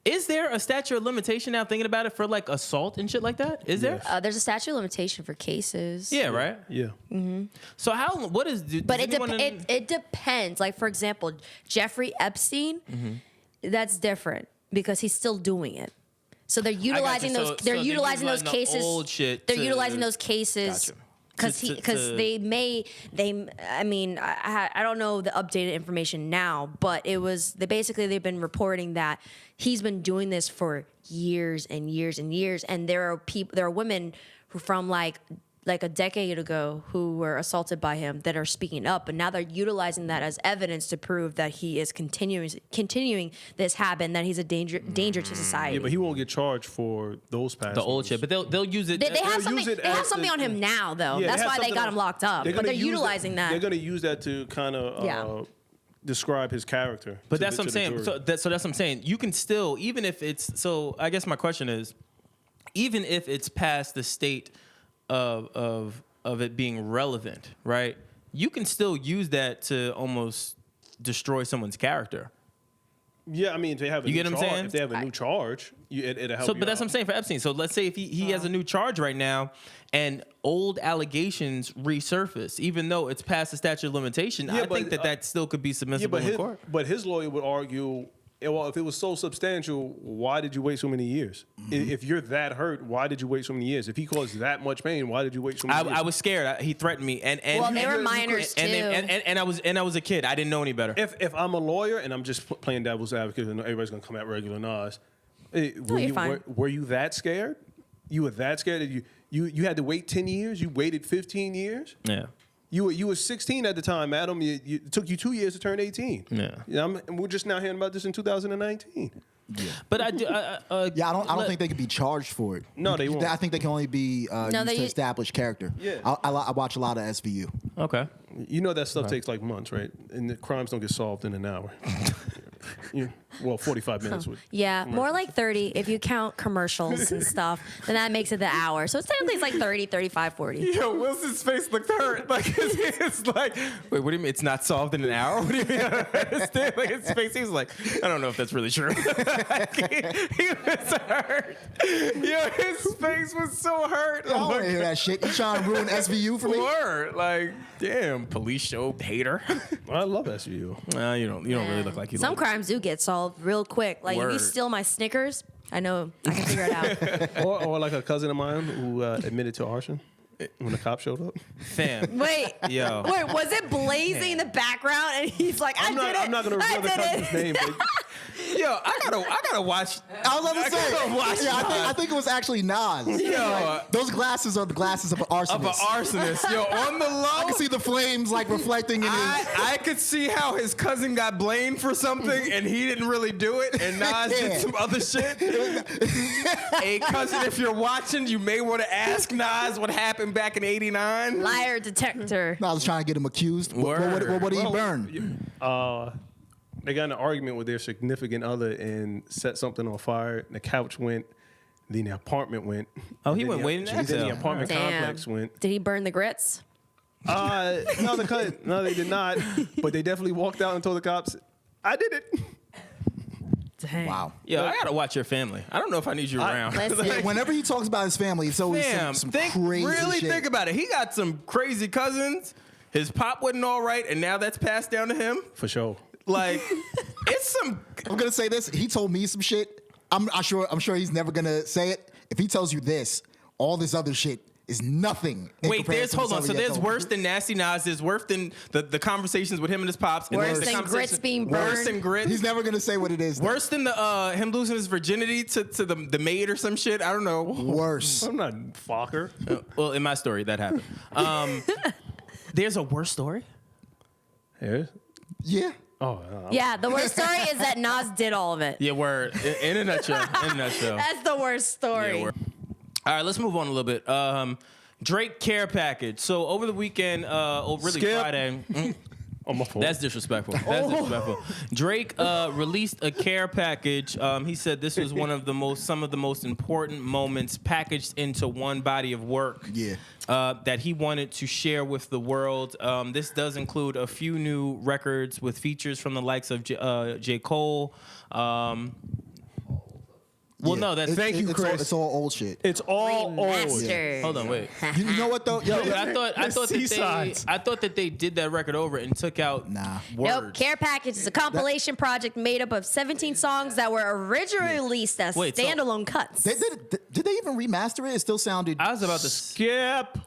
is there a statute of limitation now thinking about it for like assault and shit like that? Is there? There's a statute of limitation for cases. Yeah, right. Yeah. So what is? But does anyone in- it depends. Like, for example, Jeffrey Epstein, that's different because he's still doing it. So they're utilizing So- those. They're so utilizing those the cases. Old shit They're to- utilizing those cases. Gotcha. Because To- I mean, I don't know the updated information now, but they've been reporting that he's been doing this for years and years and years, and there are women who from like a decade ago who were assaulted by him that are speaking up, and now they're utilizing that as evidence to prove that he is continuing this habit, and that he's a danger to society. Yeah, but he won't get charged for those past the old ones. shit, but they'll use it. They have They'll use something. it They have as something the- on him now, though. Yeah, That's have why they something got on- him locked up. But gonna they're use utilizing that. They're going to use that to kind of Yeah. describe his character. But to that's the- what I'm to the saying. jury. So that's what I'm saying. You can still, even if it's so. I guess my question is, even if it's past the state of it being relevant, right? You can still use that to almost destroy someone's character. Yeah, I mean, if they have a You new get what I'm charge, saying? if they have a new charge, it'll help. So, you but that's out. what I'm saying for Epstein. So let's say if he has a new charge right now and old allegations resurface, even though it's past the statute of limitation, Yeah, I think but, that still could be submissible in court. But his lawyer would argue, well, if it was so substantial, why did you wait so many years? If you're that hurt, why did you wait so many years? If he caused that much pain, why did you wait so many years? I was scared. He threatened me, and Well, they were and- minors, and, too. And I was a kid. I didn't know any better. If I'm a lawyer and I'm just playing devil's advocate, and everybody's gonna come at regular Nas, you're fine. were you that scared? You were that scared that you had to wait 10 years? You waited 15 years? Yeah. You were 16 at the time, Adam. It took you 2 years to turn 18. Yeah. And we're just now hearing about this in 2019. But I do. Yeah, I don't think they could be charged for it. No, they won't. I think they can only be used to they- establish character. Yeah. I watch a lot of SVU. Okay. You know that stuff takes like months, right? And the crimes don't get solved in an hour. 45 minutes would. Yeah, more like 30 if you count commercials and stuff. Then that makes it the hour. So it's technically it's like 30, 35, 40. Yo, Wilson's face looked hurt. Like it's like, wait, what do you mean? It's not solved in an hour? What do you mean? I don't understand. Like his face, he was like, I don't know if that's really true. he was hurt. Yo, his face was so hurt. I don't want to hear that shit. You trying to ruin SVU for me? Word. Like, damn, police show hater. I love SVU. You don't really look like you. Some like crimes do get solved real quick. Like if you Word. steal my Snickers, I know I can figure it out. Or like a cousin of mine who admitted to arson when the cop showed up. Fam. Wait, Yo. wait, was it blazing in the background? And he's like, I did it. I'm not going to reveal the cousin's name. But Yo, I gotta watch. I was about to say. gotta watch I think it was actually Nas. Yo, Those glasses are the glasses of an arsonist. of an arsonist. Yo, on the low. I can see the flames like reflecting in his. I could see how his cousin got blamed for something and he didn't really do it, and Nas Yeah. did some other shit. Hey, cousin, if you're watching, you may want to ask Nas what happened back in '89. Liar detector. I was trying to get him accused. What did he burn? they got in an argument with their significant other and set something on fire. And the couch went. Then the apartment went. Oh, he Then went the- way in Then the detail. apartment Damn. complex went. Did he burn the grits? No, they did not. But they definitely walked out and told the cops, "I did it." Dang. Wow. Yo, I gotta watch your family. I don't know if I need you around. Listen. Yeah, whenever he talks about his family, it's always Damn, some crazy really shit. think about it. He got some crazy cousins. His pop wasn't all right, and now that's passed down to him. For sure. Like, it's some. I'm gonna say this. He told me some shit. I'm sure he's never gonna say it. If he tells you this, all this other shit is nothing. in Wait, comparison hold to on. So somebody there's that told worse than Nasty Nas. There's worse than the conversations with him and his pops. And Worse there's the than conversation- grits being Worse burned. than grits. He's never gonna say what it is. though. Worse than the him losing his virginity to the maid or some shit. I don't know. Worse. I'm not Fokker. Well, in my story, that happened. There's a worse story. Here. Yeah. Oh, Yeah, the worst story is that Nas did all of it. Yeah, word. In a nutshell. In a nutshell. That's the worst story. Yeah, word. All right, let's move on a little bit. Drake care package. So over the weekend, really Skip. Friday. on my phone. That's disrespectful. That's disrespectful. Drake released a care package. He said this was some of the most important moments packaged into one body of work. Yeah. That he wanted to share with the world. This does include a few new records with features from the likes of J. Cole. Well, Yeah. no, that's Thank you, it's all- Chris. It's all old shit. It's all old. Remastered. Hold on, wait. You know what though? Yo, But I thought Seasides. that they did that record over and took out Nah. words. Nope. Care Package is a compilation project made up of 17 songs that were originally released as Wait, so- standalone cuts. did they even remaster it? It still sounded. I was about to skip.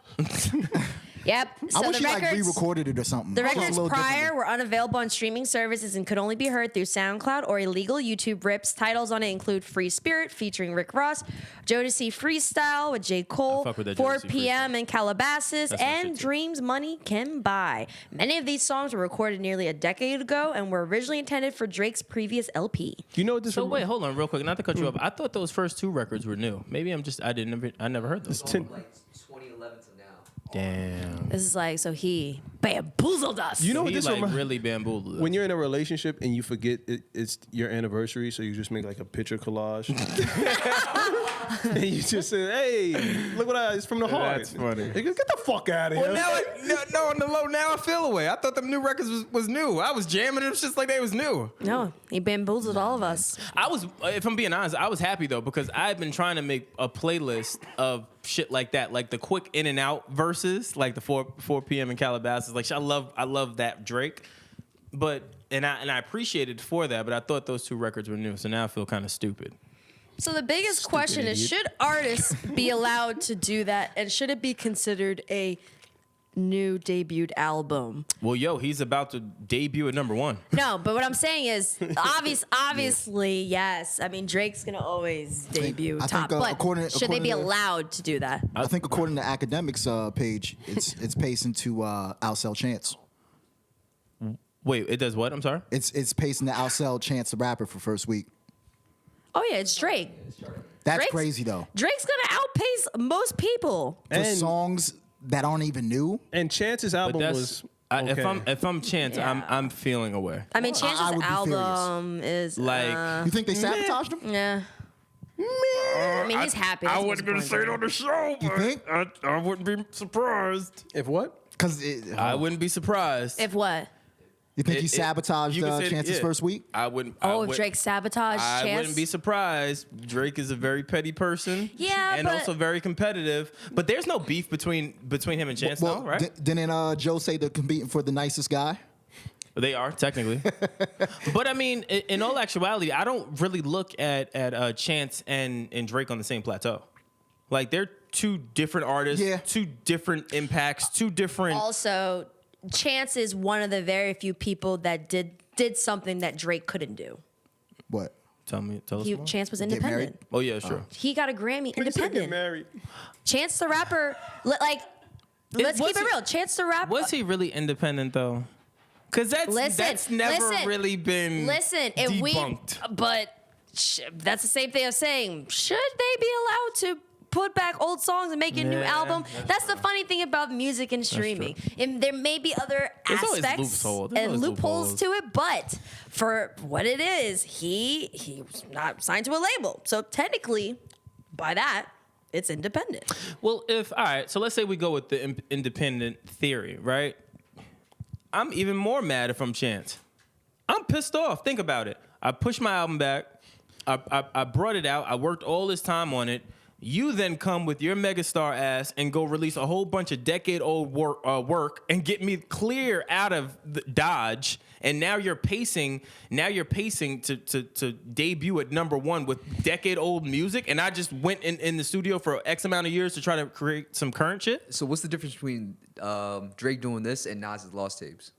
Yep. I So wish the he like records, re-recorded it or something. the Just a records little prior differently. were unavailable on streaming services and could only be heard through SoundCloud or illegal YouTube rips. Titles on it include Free Spirit featuring Rick Ross, Jodeci Freestyle with J. Cole, fuck with that 4 Jodeci p.m. in Calabasas, That's my and shit, too. Dreams Money Can Buy. Many of these songs were recorded nearly a decade ago and were originally intended for Drake's previous LP. You know what this So remi- wait, hold on, real quick. Not to cut you up. I thought those first two records were new. Maybe I never heard those. Tin- Like 2011 to now. Damn. This is like, so he bamboozled us. You know what He this like remi- really bamboozled. When you're in a relationship and you forget it's your anniversary, so you just make like a picture collage. and you just said, "Hey, look what it's from the heart." That's funny. Nigga, get the fuck out of here. Well, now on the low, now I feel away. I thought them new records was new. I was jamming them just like they was new. No, he bamboozled all of us. I was, if I'm being honest, I was happy though because I've been trying to make a playlist of shit like that, like the quick in and out verses, like the 4 p.m. in Calabasas. Like I love that Drake, but and I appreciated it for that. But I thought those two records were new, so now I feel kind of stupid. So the biggest question is, should artists be allowed to do that, and should it be considered a new debuted album? Well, he's about to debut at #1. No, but what I'm saying is, obviously, yes. I mean, Drake's gonna always debut I top, think, but should they be according to- allowed to do that? I think according to Academics page, it's pacing to outsell Chance. Wait, it does what? I'm sorry. It's pacing to outsell Chance the Rapper for first week. Oh yeah, it's Drake. That's Drake's- crazy though. Drake's gonna outpace most people. For And- songs that aren't even new. And Chance's But album that's was if I'm Chance, Yeah. I'm feeling away. I mean, I Chance's would be album is Like- You think they sabotaged him? yeah. I mean, he's happy. That's I the wasn't most gonna say it important on the show, but think? I wouldn't be surprised. If what? Because I wouldn't be surprised. thing. If what? you think he sabotaged you could say- Chance's yeah. first week? I wouldn't. Oh, if Drake sabotaged I Chance. wouldn't be surprised. Drake is a very petty person. Yeah, and but- also very competitive. But there's no beef between him and Chance, Well, though, right? didn't Joe say they're competing for the nicest guy? They are technically. But I mean, in all actuality, I don't really look at Chance and Drake on the same plateau. Like they're two different artists, Yeah. two different impacts, two different. Also, Chance is one of the very few people that did something that Drake couldn't do. What? Tell us more. Chance was married? independent. Oh yeah, sure. He got a Grammy Please don't get independent. married. Chance the Rapper, like, let's was keep it he- real. Chance the Rapper. Was he really independent though? Because that's never really been Listen, if debunked. that's the same thing as saying, should they be allowed to put back old songs and make a new Yeah, album? That's the funny thing about music and streaming. And there may be other There's always aspects loopholes. There's and always loopholes loopholes. to it, but for what it is, he was not signed to a label. So technically, by that, it's independent. Well, all right, so let's say we go with the independent theory, right? I'm even more mad if I'm Chance. I'm pissed off. Think about it. I pushed my album back. I brought it out. I worked all this time on it. You then come with your megastar ass and go release a whole bunch of decade-old work and get me clear out of the Dodge. And now you're pacing. To debut at #1 with decade-old music. And I just went in the studio for X amount of years to try to create some current shit. So what's the difference between Drake doing this and Nas's Lost Tapes?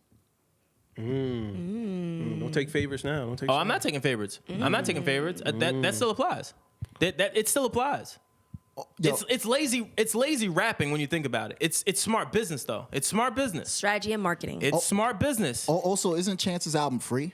Don't take favorites now. Don't take. Oh, I'm not taking favorites. I'm not taking favorites. That still applies. That it still applies. Yo, It's lazy. It's lazy rapping when you think about it. It's smart business though. It's smart business. Strategy and marketing. It's smart business. Also, isn't Chance's album free?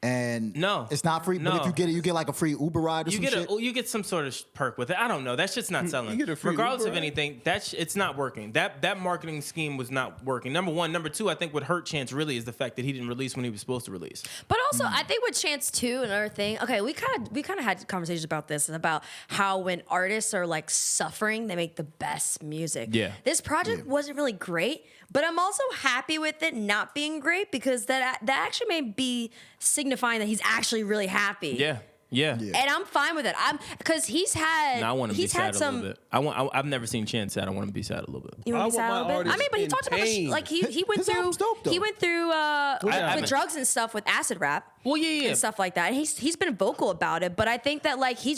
And No. it's not free. But No. if you get it, you get like a free Uber ride or You some get shit. you get some sort of perk with it. I don't know. That shit's not selling. You get a free Regardless Uber of ride? anything, it's not working. That marketing scheme was not working. Number one. Number two, I think what hurt Chance really is the fact that he didn't release when he was supposed to release. But also, I think with Chance too, another thing. Okay, we kind of had conversations about this and about how when artists are like suffering, they make the best music. Yeah. This project wasn't really great, but I'm also happy with it not being great because that actually may be signifying that he's actually really happy. Yeah. Yeah. And I'm fine with it. Because he's had Now I want him to be he's sad had a some. little bit. I've never seen Chance sad. I want him to be sad a little bit. You want I to be want sad my a little bit? I artists mean, but he in talked about pain. like he went His through album's dope, though. he went through haven't. with drugs and stuff with acid rap. Well, yeah. And stuff like that. And he's been vocal about it, but I think that like he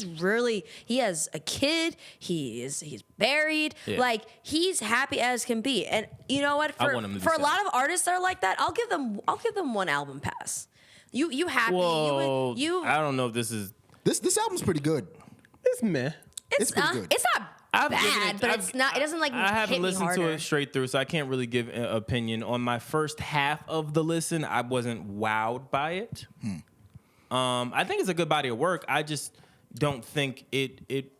has a kid. He's married. Yeah. Like he's happy as can be. And you know what? I want him to be for a sad. lot of artists that are like that, I'll give them one album pass. You happy? Whoa. You I don't know if this is. This album's pretty good. It's meh. it's pretty good. It's not I've given bad, it- but I've- it's not. It doesn't like I haven't hit me listened harder. to it straight through, so I can't really give an opinion. On my first half of the listen, I wasn't wowed by it. I think it's a good body of work. I just don't think it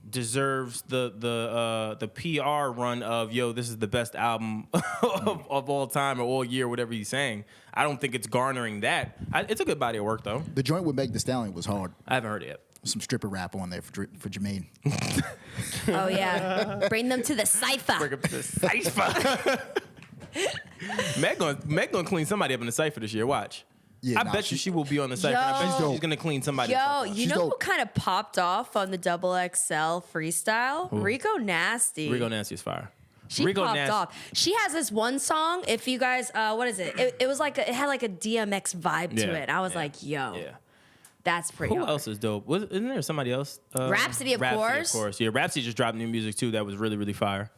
deserves the PR run of this is the best album of all time or all year, whatever he's saying. I don't think it's garnering that. It's a good body of work though. The joint with Meg Thee Stallion was hard. I haven't heard it yet. some stripper rap on there for Jermaine. Oh yeah, bring them to the cipher. Bring up the cipher. Meg gonna clean somebody up in the cipher this year. Watch. Yeah, I bet you she will be on the cipher. Yo. I bet you she's gonna clean somebody Yo, up. you She's know who dope. kind of popped off on the Double XL freestyle? Rico Nasty. Rico Nasty is fire. She Rico popped Nasty. off. She has this one song. If you guys, what is it? It was like it had like a DMX vibe to Yeah, it. I was yeah, like, yo, Yeah. that's pretty. Who hard. else is dope? Isn't there somebody else? Rhapsody, of course. Of course. Yeah, Rhapsody just dropped new music too. That was really, really fire.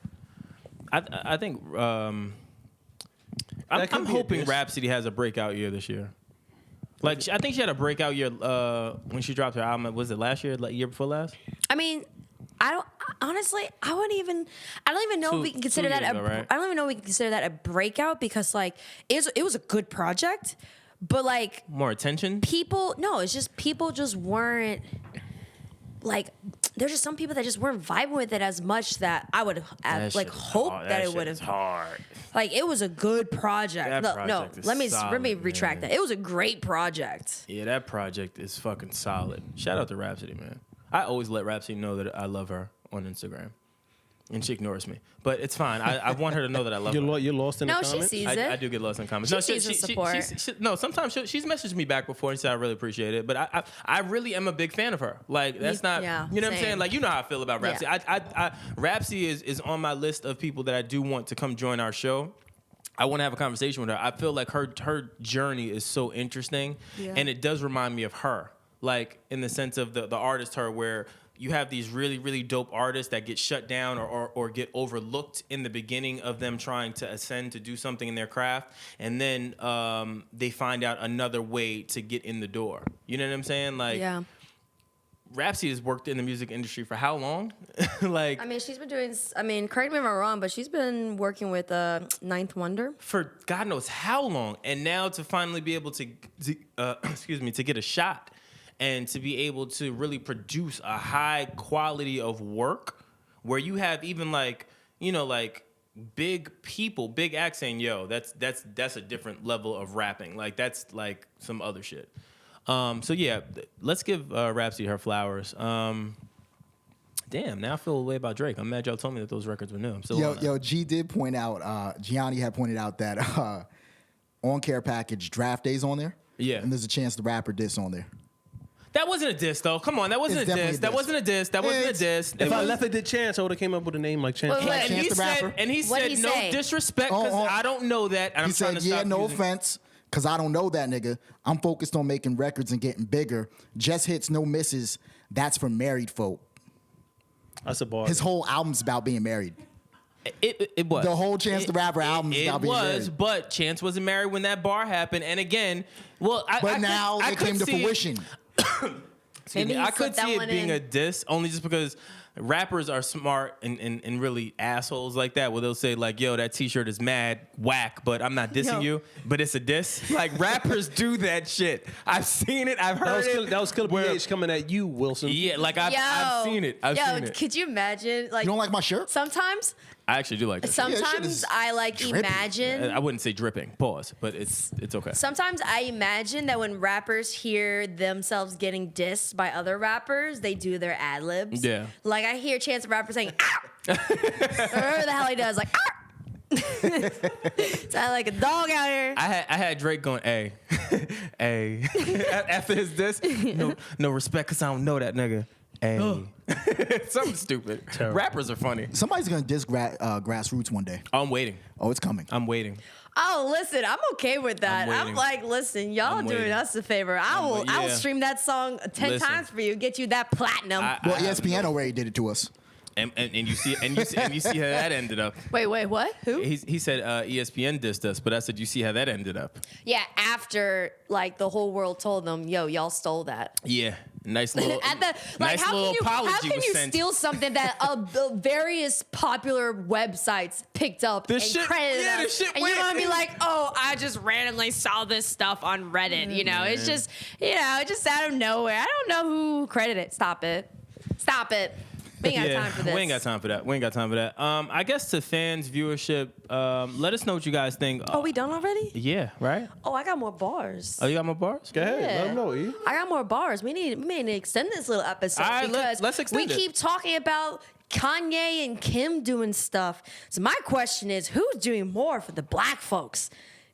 I think I'm That could be a hoping diss. Rhapsody has a breakout year this year. Like I think she had a breakout year when she dropped her album. Was it last year? Like year before last? I mean, I don't honestly. I don't even know if we can consider that. years ago, right? I don't even know if we can consider that a breakout because like it was a good project, but like More attention. people. No, it's just people just weren't like. There's just some people that just weren't vibing with it as much that I would That like shit is hope hard. that it shit would is have. hard. Like it was a good project. That No, project is let me solid, retract man. that. It was a great project. Yeah, that project is fucking solid. Shout out to Rhapsody, man. I always let Rhapsody know that I love her on Instagram. And she ignores me. But it's fine. I want her to know that I love her. You're lost in No, the she comments? sees it. I do get lost in comments. She sees the support. No, sometimes she's messaged me back before and said I really appreciate it. But I really am a big fan of her. Like that's not yeah, you know what I'm same. saying? Like you know how I feel about Rhapsody. Yeah. Rhapsody is on my list of people that I do want to come join our show. I want to have a conversation with her. I feel like her journey is so interesting, Yeah. and it does remind me of her. Like in the sense of the artist her, where you have these really, really dope artists that get shut down or get overlooked in the beginning of them trying to ascend to do something in their craft, and then they find out another way to get in the door. You know what I'm saying? Like, Yeah. Rapsody has worked in the music industry for how long? Like, I mean, she's been doing. I mean, correct me if I'm wrong, but she's been working with Ninth Wonder. for God knows how long, and now to finally be able to excuse me, to get a shot and to be able to really produce a high quality of work where you have even like, you know, like big people, big acts saying, yo, that's a different level of rapping. Like that's like some other shit. So yeah, let's give Rapsody her flowers. Damn, now I feel a way about Drake. I'm mad y'all told me that those records were new. I'm still on that. Yo, G did point out, Gianni had pointed out that on Care Package Draft Day's on there. Yeah. And there's a chance the rapper diss on there. That wasn't a diss though. Come on, that wasn't It's a definitely diss. a That diss. wasn't a diss. That wasn't a It's- diss. If I left it to Chance, I would have came up with a name like Chance. Wait, wait. And Chance he the said, Rapper? and he What'd said he no say? disrespect because I don't know that. And I'm He trying said, to yeah, stop no using- offense, because I don't know that nigga. I'm focused on making records and getting bigger. Just hits, no misses. That's for married folk. That's a bar. His whole album's about being married. It was. The whole Chance the Rapper album is It about being was, married. but Chance wasn't married when that bar happened. And again, well, But now I it could came to see it- fruition. Maybe he I could slipped that see it one being in. a diss only just because rappers are smart and really assholes like that, where they'll say like, yo, that t-shirt is mad whack, but I'm not dissing Yo. you, but it's a diss. Like rappers do that shit. I've seen it. I've heard it. that was Killabh where- PH coming at you, Wilson. Yeah, like I've seen it. I've yo, seen it. could you imagine? Like, You don't like my shirt? sometimes, I actually do like that. shit sometimes is I like drippy. imagine. I wouldn't say dripping, pause, but it's okay. Sometimes I imagine that when rappers hear themselves getting dissed by other rappers, they do their ad libs. Yeah. Like I hear Chance the Rapper saying, "Ah," or whatever the hell he does, like, "Ah." Sound like a dog out here. I had Drake going, hey, hey, after his diss, no respect because I don't know that nigga. Hey. Something stupid. Terrible. Rappers are funny. Somebody's going to diss Grassroots one day. I'm waiting. Oh, it's coming. I'm waiting. Oh, listen, I'm okay with that. I'm I'm waiting. like, listen, y'all I'm doing waiting. us a favor. I will yeah. stream that song 10 Listen. times for you, get you that platinum. Well, I have ESPN already did it to us. And you see how that ended up. wait, what? Who? He said ESPN dissed us, but I said you see how that ended up. Yeah, after like the whole world told them, yo, y'all stole that. Yeah, nice little At the, like, nice little apology how can was you sent. steal something that various popular websites picked up The and shit- credited yeah, the us? shit And you're went. gonna be like, oh, I just randomly saw this stuff on Reddit. You know, it's just, just out of nowhere. I don't know who credited it. Stop it. We ain't got time for this. We ain't got time for that. I guess to fans, viewership, let us know what you guys think. Oh, we done already? Yeah, right? Oh, I got more bars. Oh, you got more bars? Go ahead, Yeah. let them know, E. I got more bars. We may need to extend this little episode All right, because let's extend we it. keep talking about Kanye and Kim doing stuff. So my question is, who's doing more for the black folks?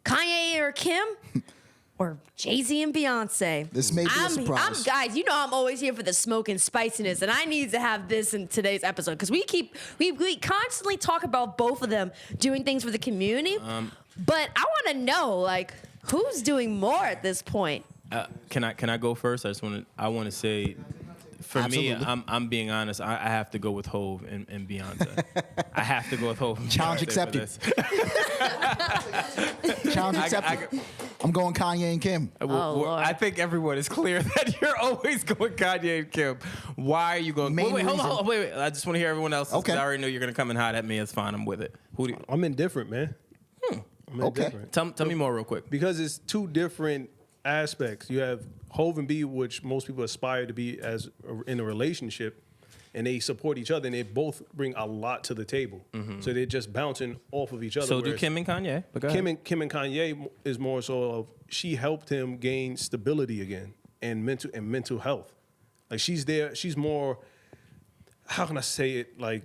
Kanye or Kim? Or Jay-Z and Beyonce? This may be a surprise. Guys, you know I'm always here for the smoke and spiciness, and I need to have this in today's episode because we constantly talk about both of them doing things for the community. But I want to know, like, who's doing more at this point? Can I go first? I want to say, for Absolutely. me, I'm being honest. I have to go with Hove and Beyonce. I have to go with Hove. And Challenge Beyonce for accepted. this. Challenge accepted. I'm going Kanye and Kim. Lord. I think everyone is clear that you're always going Kanye and Kim. Why are you going? Main Hold reason- on. Wait. I just want to hear everyone else. Okay. I already know you're going to come and hide at me. It's fine. I'm with it. Who do you, I'm indifferent, man. I'm Okay. indifferent. tell me more real quick. Because it's two different aspects. You have Hov and B, which most people aspire to be as in a relationship, and they support each other, and they both bring a lot to the table. So they're just bouncing off of each other. So do whereas Kim and Kanye. But go ahead. Kim and Kanye is more so of she helped him gain stability again and mental health. Like she's there. She's more. How can I say it? Like,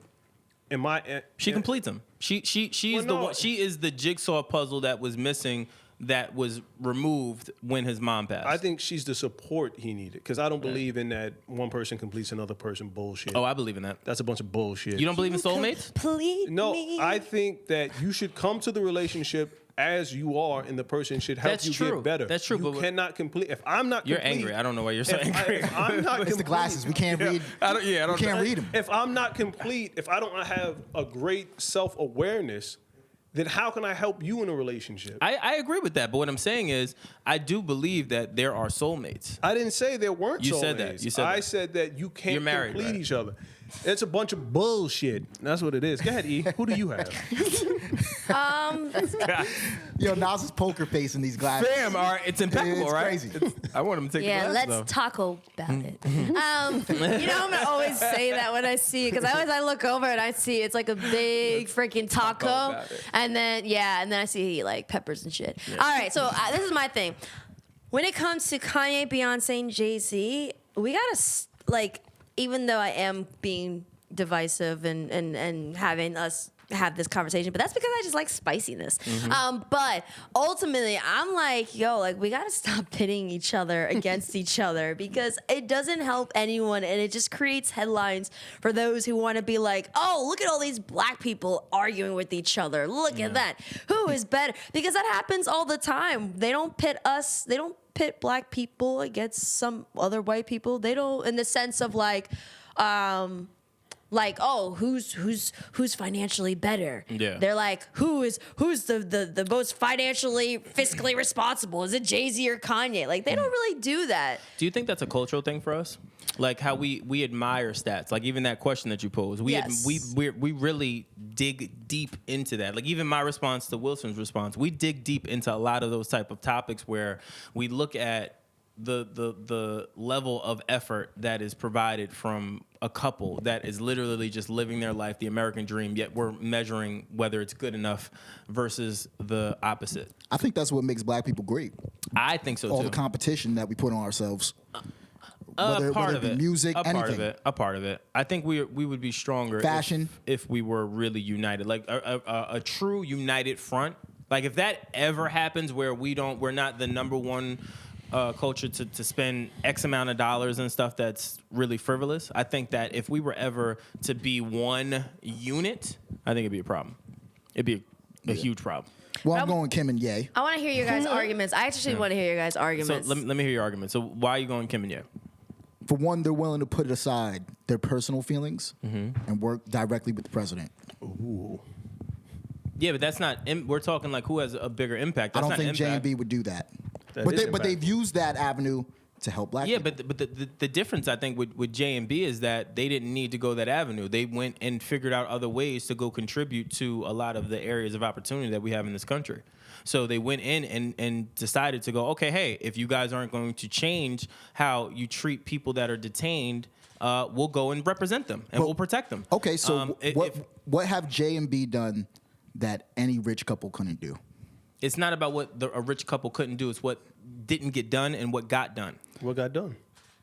She completes him. She's the one. She is the jigsaw puzzle that was missing, that was removed when his mom passed. I think she's the support he needed because I don't believe in that one person completes another person bullshit. Oh, I believe in that. That's a bunch of bullshit. You don't believe in soulmates? Please. No, I think that you should come to the relationship as you are, and the person should help That's you true. get better. That's true, You but cannot complete. If I'm not, You're complete, angry. I don't know why you're so angry. If I'm not It's the complete- glasses. We can't read. I don't We can't read them. If I'm not complete, if I don't have a great self-awareness, then how can I help you in a relationship? I agree with that, but what I'm saying is, I do believe that there are soulmates. I didn't say there weren't You soulmates. said that. You said I that. said that you can't You're married, complete right? each other. It's a bunch of bullshit. That's what it is. Go ahead, E. Who do you have? Yo, Nas's poker face in these glasses. Fam, all right, it's impeccable, It's right? crazy. I want him to take Yeah, the let's glasses off. talk about it. You know, I'm gonna always say that when I see it because I look over and I see it's like a big freaking taco, about it. and then I see like peppers and shit. All right, so this is my thing. When it comes to Kanye, Beyonce, and Jay-Z, we gotta like, even though I am being divisive and having us have this conversation, but that's because I just like spiciness. But ultimately, I'm like, yo, like we gotta stop pitting each other against each other because it doesn't help anyone, and it just creates headlines for those who want to be like, oh, look at all these black people arguing with each other. Look at that. Who is better? Because that happens all the time. They don't pit us. They don't pit black people against some other white people. They don't, in the sense of like, oh, who's financially better? Yeah. They're like, who's the most financially fiscally responsible? Is it Jay-Z or Kanye? Like they don't really do that. Do you think that's a cultural thing for us? Like how we admire stats, like even that question that you posed. Yes. We really dig deep into that. Like even my response to Wilson's response, we dig deep into a lot of those type of topics where we look at the level of effort that is provided from a couple that is literally just living their life, the American dream, yet we're measuring whether it's good enough versus the opposite. I think that's what makes black people great. I think so All too. the competition that we put on ourselves. A part whether of it it, be music, a anything. part of it. I think we would be stronger. Fashion. if we were really united, like a true united front. Like if that ever happens, where we're not the number one culture to spend X amount of dollars and stuff that's really frivolous. I think that if we were ever to be one unit, I think it'd be a problem. It'd be a huge problem. Well, I'm going Kim and Ye. I want to hear your guys' arguments. I actually want to hear your guys' So arguments. let me hear your argument. So why are you going Kim and Ye? For one, they're willing to put aside their personal feelings and work directly with the president. Yeah, but that's not. We're talking like who has a bigger impact. I That's don't not think impact. J&B would do that. That But is they've impact. used that avenue to help black Yeah, people. but the difference I think with J and B is that they didn't need to go that avenue. They went and figured out other ways to go contribute to a lot of the areas of opportunity that we have in this country. So they went in and decided to go, okay, hey, if you guys aren't going to change how you treat people that are detained we'll go and represent them and we'll protect them. Okay, so If what have J and B done that any rich couple couldn't do? it's not about what a rich couple couldn't do, it's what didn't get done and what got done. What got done?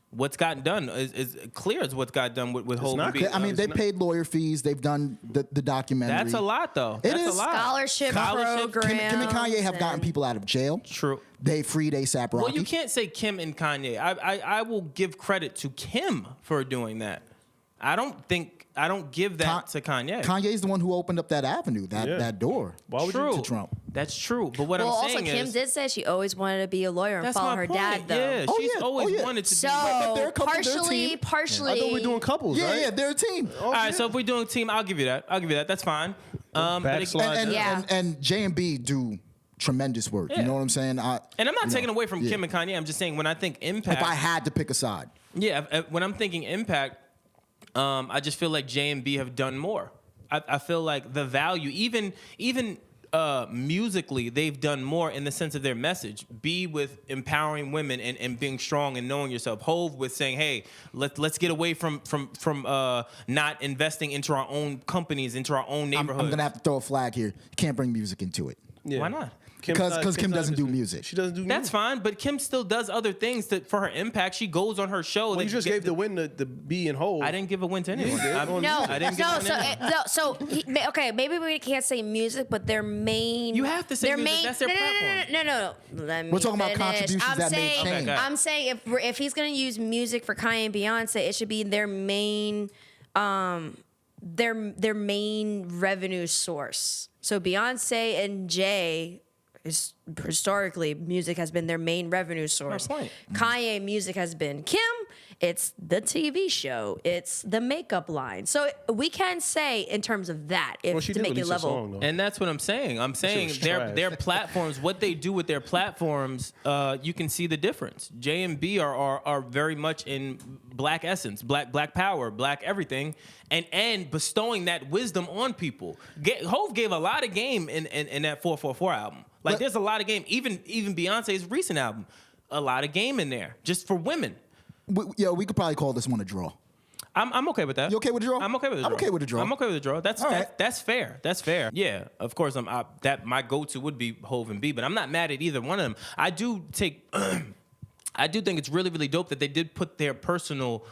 What's gotten done is clear as what's got done with Hov not and B. clear. I mean, it's they not- paid lawyer fees. They've done the documentary. That's a lot, though. It That's is. a lot. Scholarship Scholarship. program. Kim and Kanye have gotten people out of jail. True. They freed ASAP Rocky. Well, you can't say Kim and Kanye. I will give credit to Kim for doing that. I don't give that to Kanye. Kanye's the one who opened up that avenue, that door. Why would True. to Trump? That's true. But what Well, I'm also saying Kim is, did say she always wanted to be a lawyer and that's follow my her point. dad, though. Yeah, Oh, she's yeah. always Oh, yeah. wanted to So be. But they're a couple, they're a team. partially. I thought we were doing couples, Yeah, right? yeah, they're a team. All right, so if we're doing team, I'll give you that. That's fine. But Backslide. And, Yeah. and J and B do tremendous work. Yeah. You know what I'm saying? and I'm not you taking know, away from yeah. Kim and Kanye. I'm just saying when I think impact. If I had to pick a side, When I'm thinking impact, I just feel like J and B have done more. I feel like the value, even musically, they've done more in the sense of their message. B with empowering women and being strong and knowing yourself. Hov with saying, hey, let's get away from not investing into our own companies, into our own I'm neighborhoods. gonna have to throw a flag here. You can't bring music into it. Yeah. Why not? Because Kim doesn't do business. music. She doesn't do music. That's fine, but Kim still does other things for her impact. She goes on her show. Well, They you just get gave the win to B and Hov. I didn't give a win to anyone. did. No, I didn't give no, one to anyone. okay, maybe we can't say music, but their main. You have to say their music, main. that's their platform. No. Let me We're talking about finish. contributions I'm that made saying, change. Okay, go ahead. I'm saying if he's gonna use music for Kanye and Beyonce, it should be their main, their main revenue source. So Beyonce and Jay. Historically, music has been their main revenue source. point. Kanye music has been Kim. It's the TV show. It's the makeup line. So we can say in terms of that, if Well, she to did make it release a level. song, though. And that's what I'm saying. I'm saying was their trash. platforms, what they do with their platforms, you can see the difference. J and B are very much in black essence, black power, black everything, and bestowing that wisdom on people. Hov gave a lot of game in that 444 album. Like But- there's a lot of game. Even Beyonce's recent album, a lot of game in there just for women. We could probably call this one a draw. I'm okay with that. You okay with a draw? I'm okay with a draw. I'm okay with a draw. I'm okay with a draw. That's All right. that's fair. That's fair. Yeah, of course. That my go-to would be Hov and B, but I'm not mad at either one of them. I do think it's really really dope that they did put their personal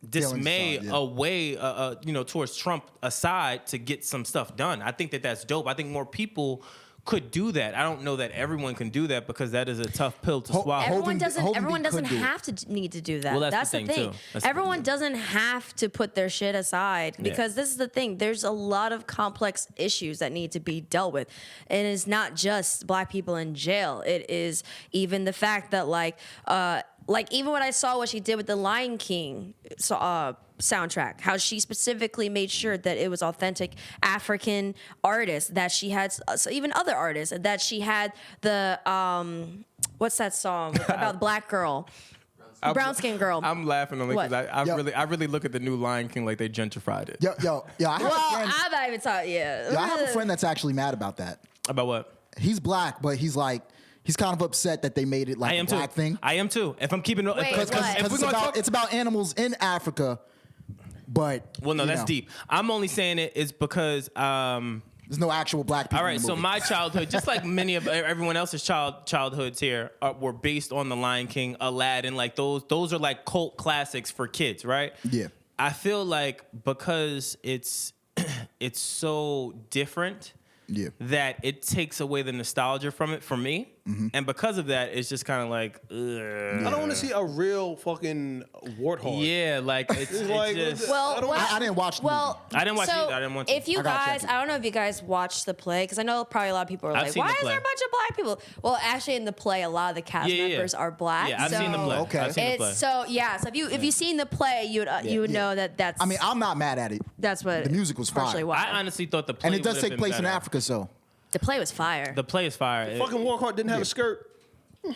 dismay aside, yeah. away, towards Trump aside to get some stuff done. I think that's dope. I think more people could do that. I don't know that everyone can do that because that is a tough pill to swallow. Everyone Hov and everyone B doesn't could do it. have to need to do that. Well, that's the the thing, thing. too. That's the Everyone thing. doesn't have to put their shit aside because this is the thing. There's a lot of complex issues that need to be dealt with. And it's not just black people in jail. It is even the fact that like even when I saw what she did with the Lion King soundtrack, how she specifically made sure that it was authentic African artists, that she had so even other artists, that she had the what's that song about the black girl, brown skin girl. I'm laughing only What? because I Yo. really look at the new Lion King like they gentrified it. Yo, I have well, a friend. I'm not even talking. Yeah, I have a friend that's actually mad about that. About what? He's black, but he's kind of upset that they made it like I a am too. black thing. I am too. If I'm keeping it, Wait, if what? we're gonna talk, It's about animals in Africa, but well, no, you that's know, deep. I'm only saying it is because. There's no actual black people. All in right, the so movie. my childhood, just like many of everyone else's childhoods here, were based on The Lion King, Aladdin. Like those are like cult classics for kids, right? Yeah. I feel like because it's so different. Yeah. That it takes away the nostalgia from it for me, and because of that, it's just kind of like, ugh. I don't want to see a real fucking warthog. Yeah, like it's like- just. Well, I didn't watch the Well, I didn't watch so it. I didn't watch it. If you I gotta check guys, it. I don't know if you guys watched the play because I know probably a lot of people are I've like, seen why the is there play. a bunch of black people? Well, actually, in the play, a lot of the cast Yeah. members are black. Yeah, I've so seen the play. Okay. I've seen the play. It's so So if you seen the play, you would know that that's. I mean, I'm not mad at it. that's what the music was fire. partially why. I honestly thought the play And it does would have take been place in better. Africa, so The play was fire. The play is fire. Fucking Walcott didn't have a skirt.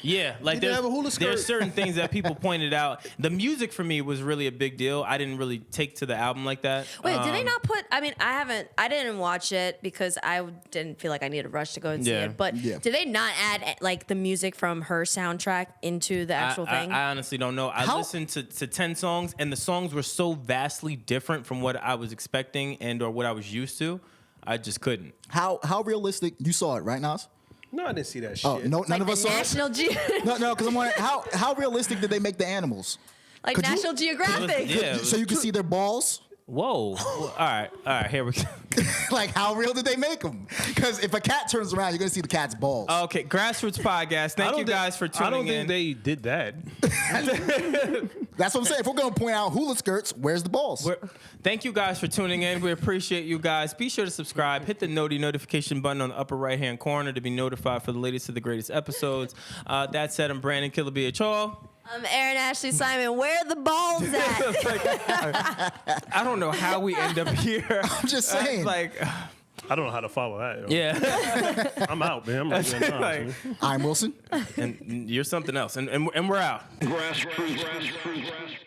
Yeah, like Didn't have a hula skirt. there's certain things that people pointed out. The music for me was really a big deal. I didn't really take to the album like that. Wait, did they not put? I mean, I didn't watch it because I didn't feel like I needed a rush to go and see Yeah. it. But Yeah. did they not add like the music from her soundtrack into the actual thing? I honestly don't know. I How- listened to 10 songs, and the songs were so vastly different from what I was expecting and or what I was used to. I just couldn't. How realistic? You saw it, right, Nas? No, I didn't see that shit. Oh, no, none like of the us saw it. National No, because I'm wondering how realistic did they make the animals? like Could you- National Geographic. Yeah. So you can see their balls. Whoa. All right, here we go. Like, how real did they make them? Because if a cat turns around, you're gonna see the cat's balls. Okay, Grassroots Podcast. Thank you guys for tuning in. I don't think they did that. That's what I'm saying. If we're gonna point out hula skirts, where's the balls? Thank you guys for tuning in. We appreciate you guys. Be sure to subscribe. Hit the notification button on the upper right-hand corner to be notified for the latest of the greatest episodes. That said, I'm Brandon Killabh Achol. I'm Erin Ashley Simon. Where the balls at? I don't know how we end up here. I'm just saying. Like, I don't know how to follow that. yeah. I'm out, man. I'm not doing time, Like- man. I'm Wilson. And you're something else. And we're out. Grassroots.